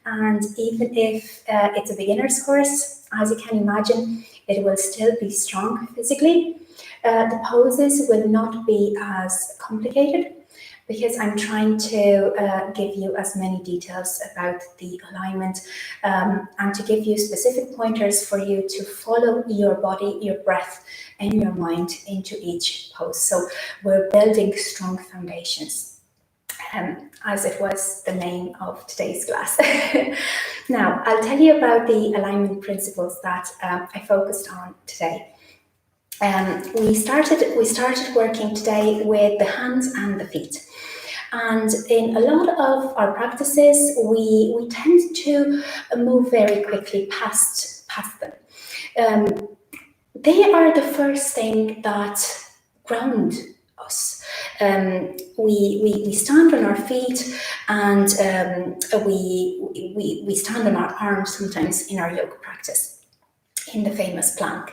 and even if it's a beginner's course, as you can imagine, it will still be strong physically. The poses will not be as complicated, because I'm trying to give you as many details about the alignment and to give you specific pointers for you to follow your body, your breath, and your mind into each pose. So we're building strong foundations, as it was the name of today's class. Now, I'll tell you about the alignment principles that I focused on today. We started working today with the hands and the feet. And in a lot of our practices, we tend to move very quickly past them. They are the first thing that ground us. We stand on our feet, and we stand on our arms sometimes in our yoga practice, in the famous plank.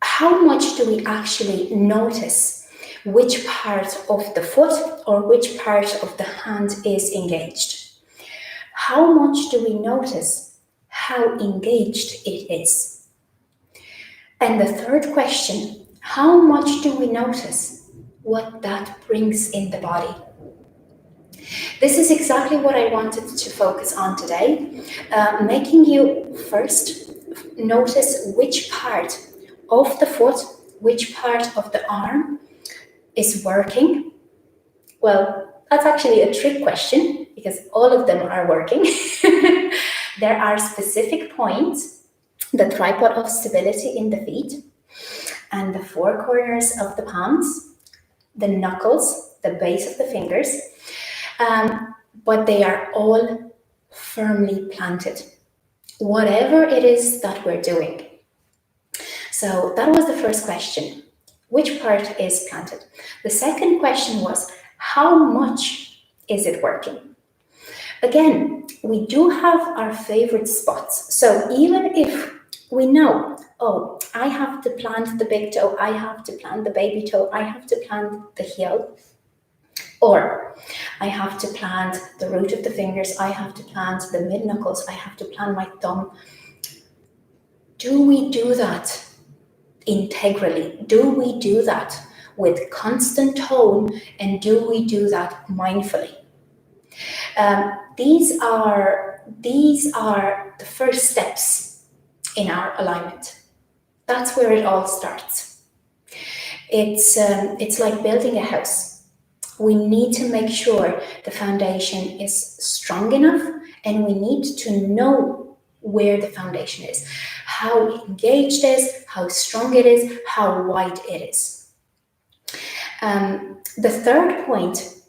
How much do we actually notice which part of the foot or which part of the hand is engaged? How much do we notice how engaged it is? And the third question, how much do we notice what that brings in the body? This is exactly what I wanted to focus on today, making you first notice which part of the foot, which part of the arm is working. Well, that's actually a trick question because all of them are working. There are specific points, the tripod of stability in the feet, and the four corners of the palms, the knuckles, the base of the fingers, but they are all firmly planted, whatever it is that we're doing. So that was the first question. Which part is planted? The second question was, how much is it working? Again, we do have our favorite spots. So even if we know, oh, I have to plant the big toe, I have to plant the baby toe, I have to plant the heel, or I have to plant the root of the fingers, I have to plant the mid knuckles, I have to plant my thumb. Do we do that integrally? Do we do that with constant tone, and do we do that mindfully? These are the first steps in our alignment. That's where it all starts. It's like building a house. We need to make sure the foundation is strong enough, and we need to know where the foundation is, how engaged it is, how strong it is, how wide it is. The third point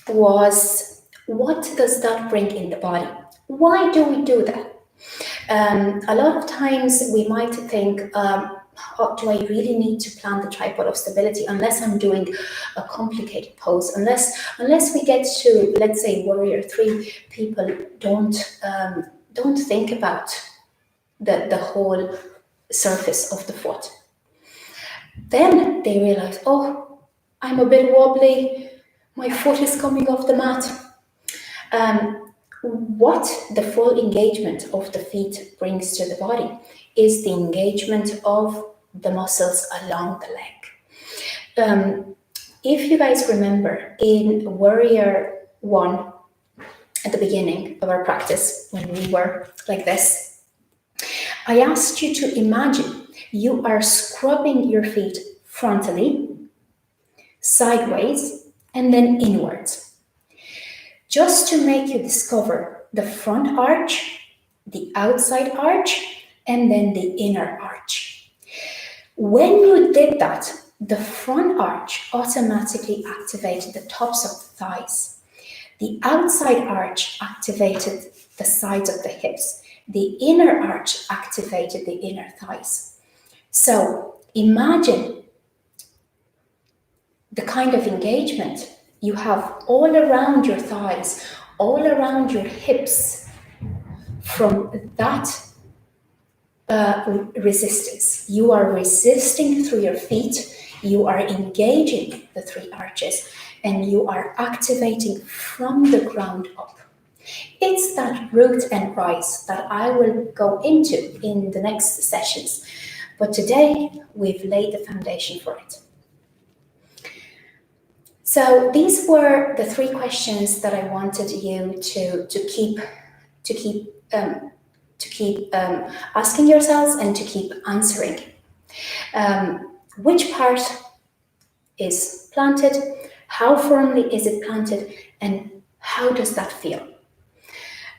was, what does that bring in the body? Why do we do that? A lot of times we might think, oh, do I really need to plant the tripod of stability unless I'm doing a complicated pose? Unless we get to, let's say, warrior 3, people don't think about the whole surface of the foot. Then they realize, oh, I'm a bit wobbly, my foot is coming off the mat. What the full engagement of the feet brings to the body is the engagement of the muscles along the leg. If you guys remember in Warrior 1, at the beginning of our practice, when we were like this, I asked you to imagine you are scrubbing your feet frontally, sideways, and then inwards, just to make you discover the front arch, the outside arch, and then the inner arch. When you did that, the front arch automatically activated the tops of the thighs. The outside arch activated the sides of the hips. The inner arch activated the inner thighs. So imagine the kind of engagement you have all around your thighs, all around your hips, from that resistance. You are resisting through your feet, you are engaging the three arches, and you are activating from the ground up. It's that root and rise that I will go into in the next sessions, but today we've laid the foundation for it. So these were the three questions that I wanted you to keep asking yourselves and to keep answering. Which part is planted? How firmly is it planted? And how does that feel?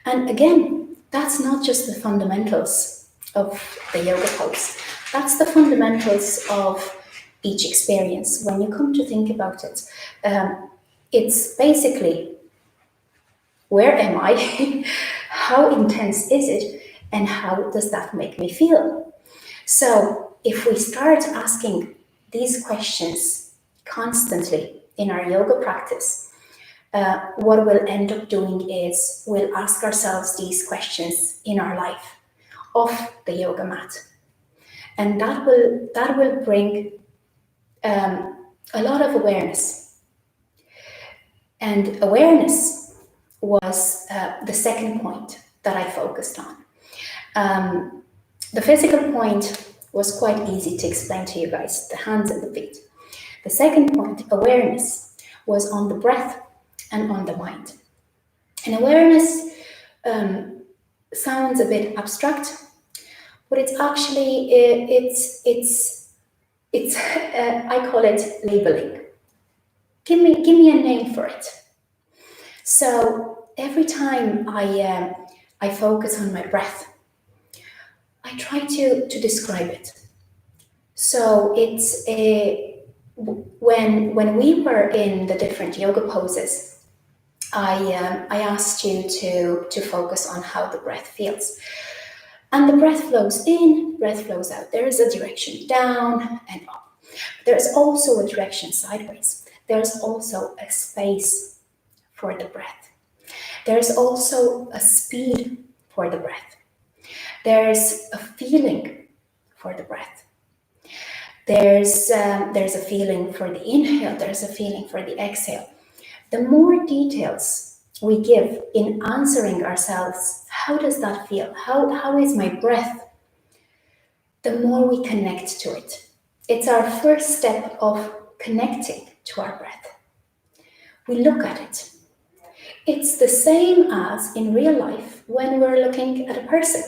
And again, that's not just the fundamentals of the yoga pose. That's the fundamentals of each experience. When you come to think about it, it's basically, where am I? How intense is it? And how does that make me feel? So if we start asking these questions constantly in our yoga practice, what we'll end up doing is we'll ask ourselves these questions in our life off the yoga mat. And that will bring a lot of awareness. And awareness was the second point that I focused on. The physical point was quite easy to explain to you guys, the hands and the feet. The second point, awareness, was on the breath and on the mind. And awareness sounds a bit abstract, but it's actually, I call it labeling. Give me a name for it. So every time I focus on my breath, I try to describe it. So it's when we were in the different yoga poses, I asked you to focus on how the breath feels. And the breath flows in, breath flows out. There is a direction down and up. There's also a direction sideways. There's also a space for the breath. There's also a speed for the breath. There's a feeling for the breath. There's a feeling for the inhale. There's a feeling for the exhale. The more details we give in answering ourselves, how does that feel? How is my breath? The more we connect to it. It's our first step of connecting to our breath. We look at it. It's the same as in real life when we're looking at a person.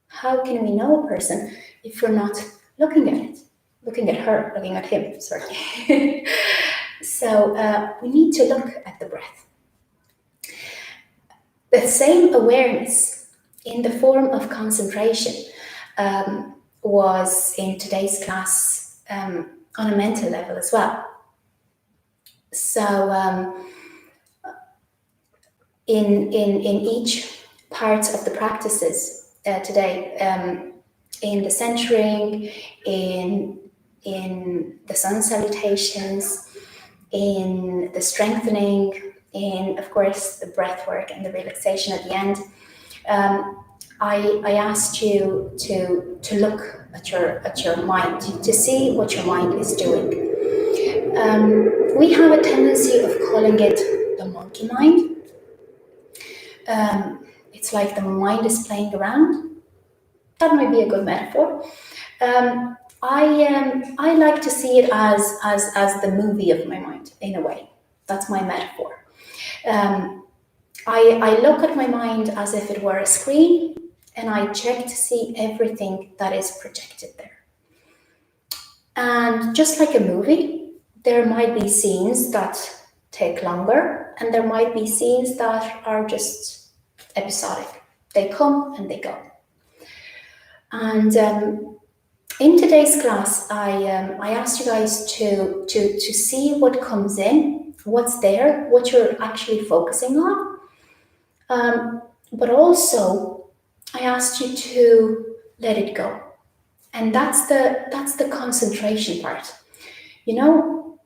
How can we know a person if we're not looking at it? Looking at her, looking at him, sorry. So we need to look at the breath. The same awareness in the form of concentration was in today's class on a mental level as well. So in each part of the practices today, in the centering, in the sun salutations, in the strengthening, in, of course, the breath work and the relaxation at the end, I asked you to look at your mind, to see what your mind is doing. We have a tendency of calling it the monkey mind. It's like the mind is playing around. That might be a good metaphor. I like to see it as the movie of my mind, in a way. That's my metaphor. I look at my mind as if it were a screen, and I check to see everything that is projected there. And just like a movie, there might be scenes that take longer, and there might be scenes that are just episodic. They come and they go. And in today's class, I asked you guys to see what comes in, what's there, what you're actually focusing on. But also, I asked you to let it go. And that's the concentration part. You know,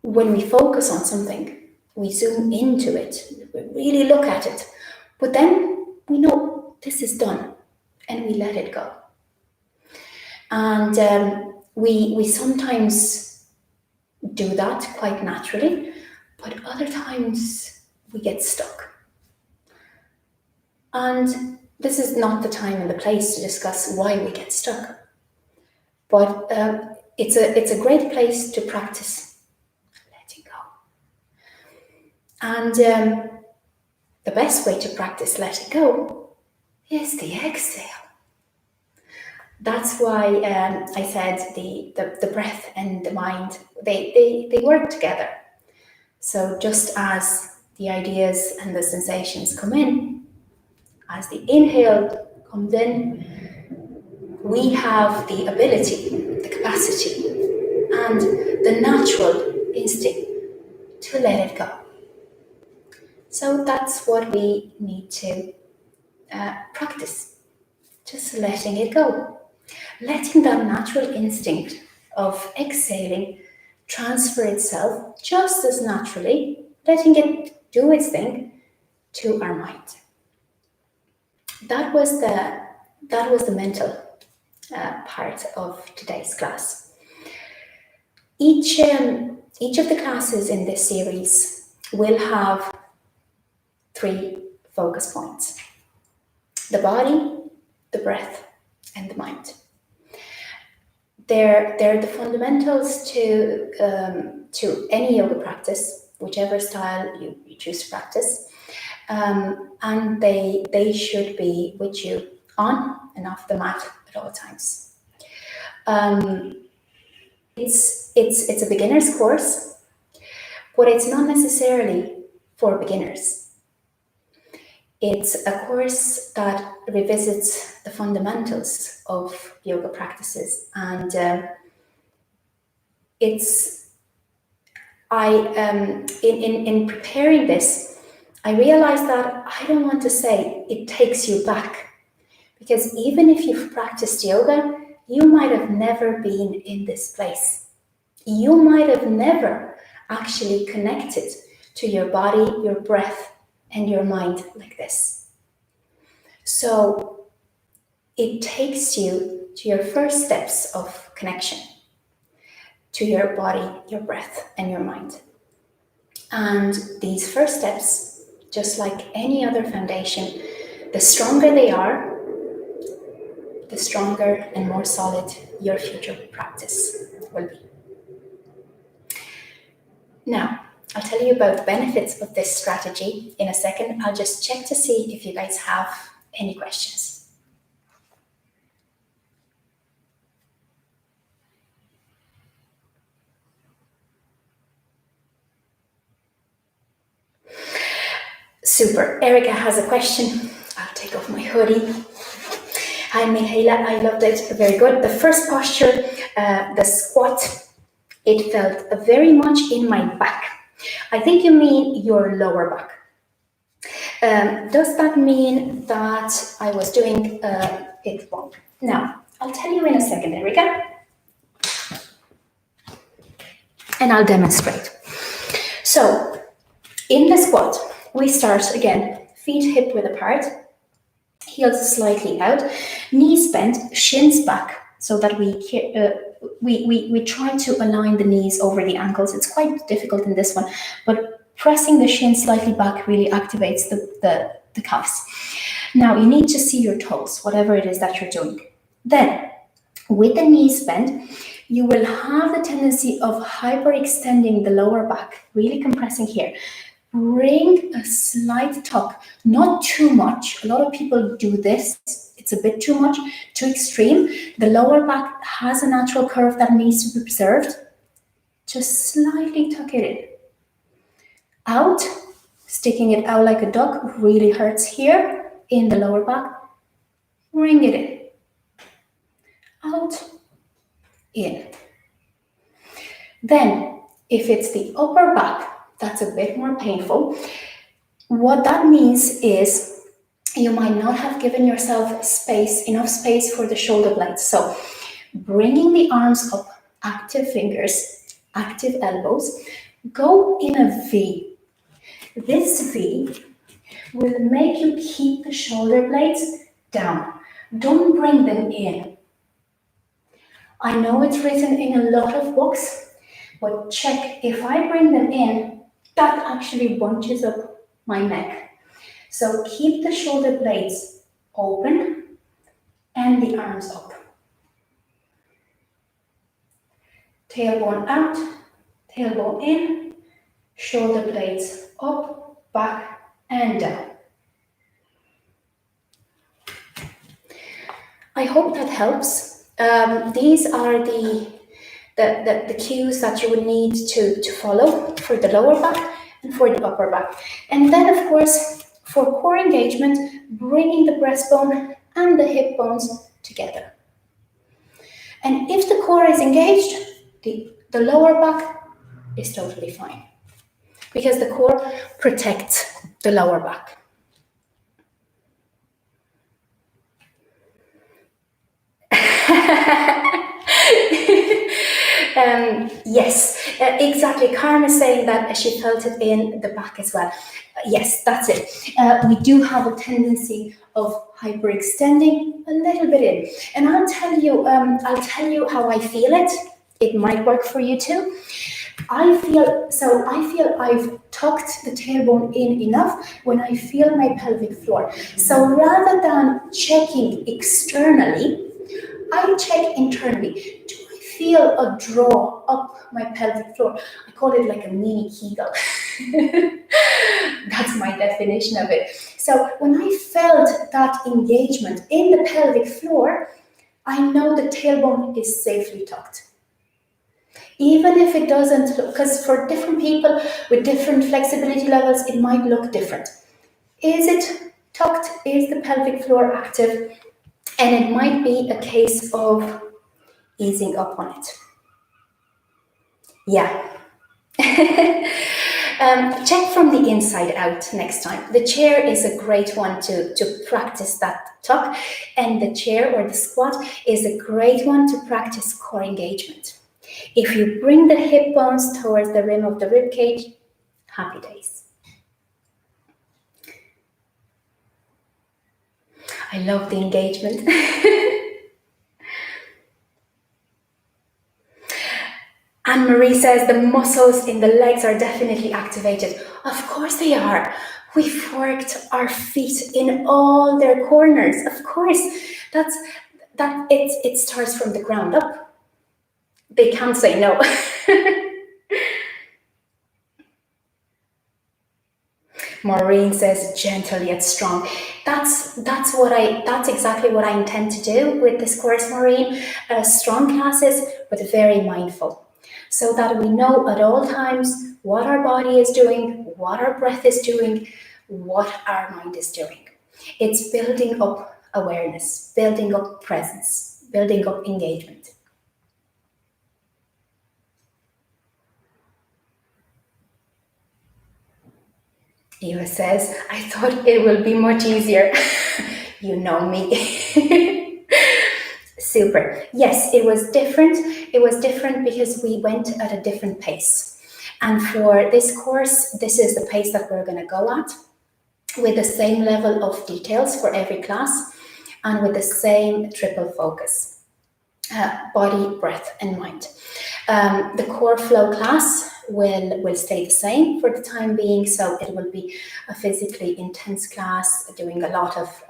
when we focus on something, we zoom into it, we really look at it, but then we know this is done, and we let it go. And we sometimes do that quite naturally, but other times we get stuck. And this is not the time and the place to discuss why we get stuck, but it's a great place to practice And the best way to practice letting go is the exhale. That's why I said the breath and the mind, they work together. So just as the ideas and the sensations come in, as the inhale comes in, we have the ability, the capacity, and the natural instinct to let it go. So that's what we need to practice, just letting it go. Letting that natural instinct of exhaling transfer itself just as naturally, letting it do its thing to our mind. That was the mental part of today's class. Each of the classes in this series will have 3 focus points: the body, the breath, and the mind. They're the fundamentals to any yoga practice, whichever style you choose to practice, and they should be with you on and off the mat at all times. It's a beginner's course, but it's not necessarily for beginners. It's a course that revisits the fundamentals of yoga practices, and in preparing this, I realized that I don't want to say it takes you back, because even if you've practiced yoga, you might have never been in this place. You might have never actually connected to your body, your breath, and your mind like this. So it takes you to your first steps of connection to your body, your breath, and your mind. And these first steps, just like any other foundation, the stronger they are, the stronger and more solid your future practice will be. Now, I'll tell you about the benefits of this strategy in a second. I'll just check to see if you guys have any questions. Super. Erica has a question. I'll take off my hoodie. Hi, Mihaela. I loved it. Very good. The first posture, the squat, it felt very much in my back. I think you mean your lower back. Does that mean that I was doing it wrong? Now, I'll tell you in a second, Erica. And I'll demonstrate. So, in the squat, we start again, feet hip width apart, heels slightly out, knees bent, shins back, so that we try to align the knees over the ankles. It's quite difficult in this one, but pressing the shins slightly back really activates the calves. Now, you need to see your toes, whatever it is that you're doing. Then, with the knees bent, you will have the tendency of hyperextending the lower back, really compressing here. Bring a slight tuck, not too much. A lot of people do this. It's a bit too much, too extreme. The lower back has a natural curve that needs to be preserved. Just slightly tuck it in. Out, sticking it out like a duck really hurts here in the lower back. Bring it in. Out, in. Then, if it's the upper back, that's a bit more painful. What that means is you might not have given yourself enough space for the shoulder blades. So, bringing the arms up, active fingers, active elbows, go in a V. This V will make you keep the shoulder blades down. Don't bring them in. I know it's written in a lot of books, but check, if I bring them in, that actually bunches up my neck. So keep the shoulder blades open and the arms up. Tailbone out, tailbone in, shoulder blades up, back, and down. I hope that helps. These are the cues that you will need to follow for the lower back and for the upper back. And then, of course, for core engagement, bringing the breastbone and the hip bones together. And if the core is engaged, the lower back is totally fine, because the core protects the lower back. Yes, exactly. Karma is saying that she felt it in the back as well. Yes, that's it. We do have a tendency of hyperextending a little bit in, and I'll tell you how I feel it. It might work for you too. I feel I've tucked the tailbone in enough when I feel my pelvic floor. So rather than checking externally, I check internally. Do I feel a draw up my pelvic floor? I call it like a mini Kegel. That's my definition of it. So when I felt that engagement in the pelvic floor, I know the tailbone is safely tucked. Even if it doesn't look, because for different people with different flexibility levels, it might look different. Is it tucked? Is the pelvic floor active? And it might be a case of easing up on it. Yeah. Check from the inside out next time. The chair is a great one to practice that tuck, and the chair or the squat is a great one to practice core engagement. If you bring the hip bones towards the rim of the rib cage, happy days. I love the engagement. Anne-Marie says the muscles in the legs are definitely activated. Of course they are. We've worked our feet in all their corners. Of course, it starts from the ground up. They can't say no. Maureen says gentle yet strong. That's exactly what I intend to do with this course, Maureen. Strong classes, but very mindful, so that we know at all times what our body is doing, what our breath is doing, what our mind is doing. It's building up awareness, building up presence, building up engagement. Eva says, I thought it will be much easier. You know me. Super. Yes, it was different. It was different because we went at a different pace. And for this course, this is the pace that we're going to go at, with the same level of details for every class and with the same triple focus, body, breath, and mind. The core flow class will stay the same for the time being, so it will be a physically intense class, doing a lot of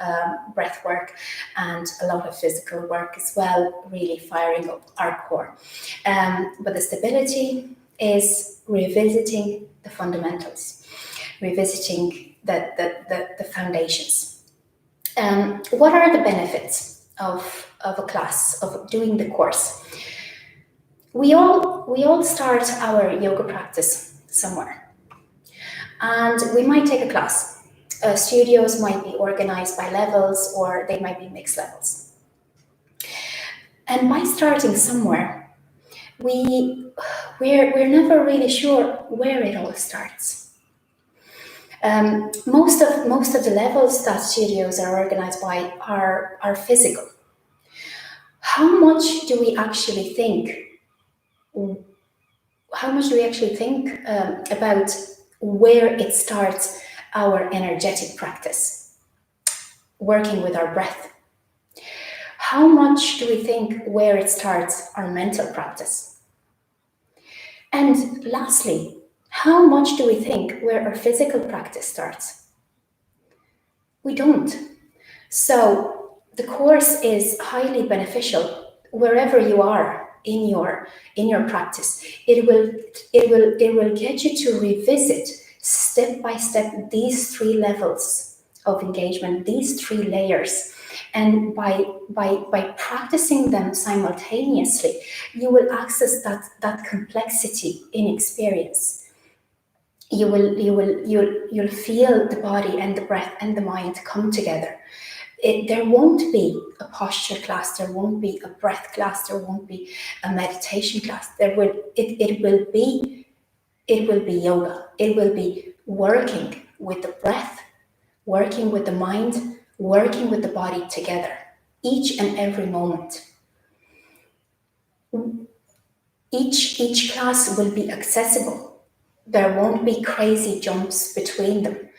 breath work and a lot of physical work as well, really firing up our core. But the stability is revisiting the fundamentals, revisiting the foundations. What are the benefits of a class, of doing the course? We all start our yoga practice somewhere, and we might take a class. Studios might be organized by levels, or they might be mixed levels. And by starting somewhere, we're never really sure where it all starts. Most of the levels that studios are organized by are physical. How much do we actually think about where it starts our energetic practice, working with our breath? How much do we think where it starts our mental practice? And lastly, how much do we think where our physical practice starts? We don't. So the course is highly beneficial wherever you are in your practice. It will get you to revisit step by step these 3 levels of engagement, these 3 layers. And by practicing them simultaneously, you will access that complexity in experience. You'll feel the body and the breath and the mind come together. There won't be a posture class, there won't be a breath class, there won't be a meditation class. It will be yoga. It will be working with the breath, working with the mind, working with the body together, each and every moment. Each class will be accessible. There won't be crazy jumps between them.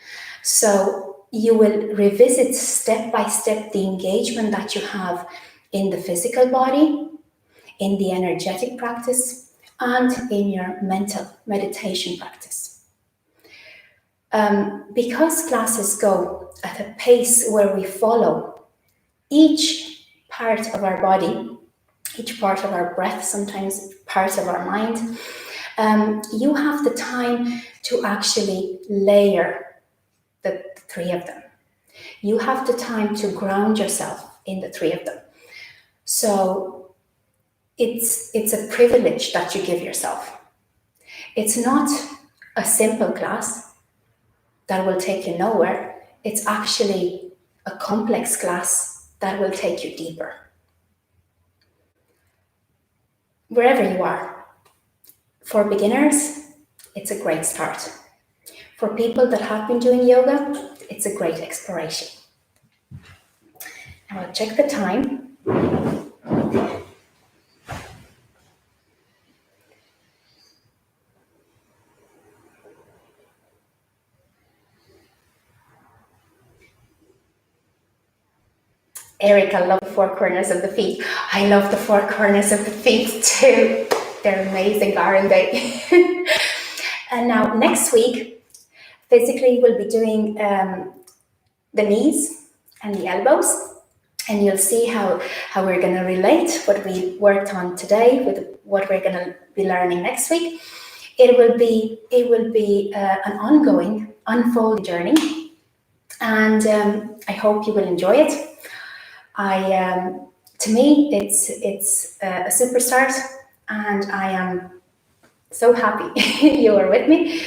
So you will revisit step by step the engagement that you have in the physical body, in the energetic practice, and in your mental meditation practice. Because classes go at a pace where we follow each part of our body, each part of our breath, sometimes part of our mind, you have the time to actually layer the 3 of them. You have the time to ground yourself in the 3 of them. So it's a privilege that you give yourself. It's not a simple class that will take you nowhere. It's actually a complex class that will take you deeper. Wherever you are. For beginners, it's a great start. For people that have been doing yoga, it's a great exploration. Now I'll check the time. Eric, I love the 4 corners of the feet. I love the 4 corners of the feet too. They're amazing, aren't they? And now next week, physically we'll be doing the knees and the elbows. And you'll see how we're going to relate what we worked on today with what we're going to be learning next week. It will be an ongoing, unfolding journey, and I hope you will enjoy it. To me, it's a super start, and I am so happy you are with me.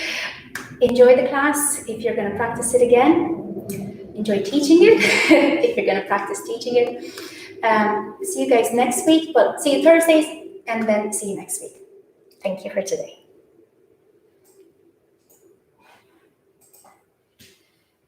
Enjoy the class. If you're going to practice it again, enjoy teaching it. If you're going to practice teaching it, see you guys next week. But see you Thursdays, and then see you next week. Thank you for today.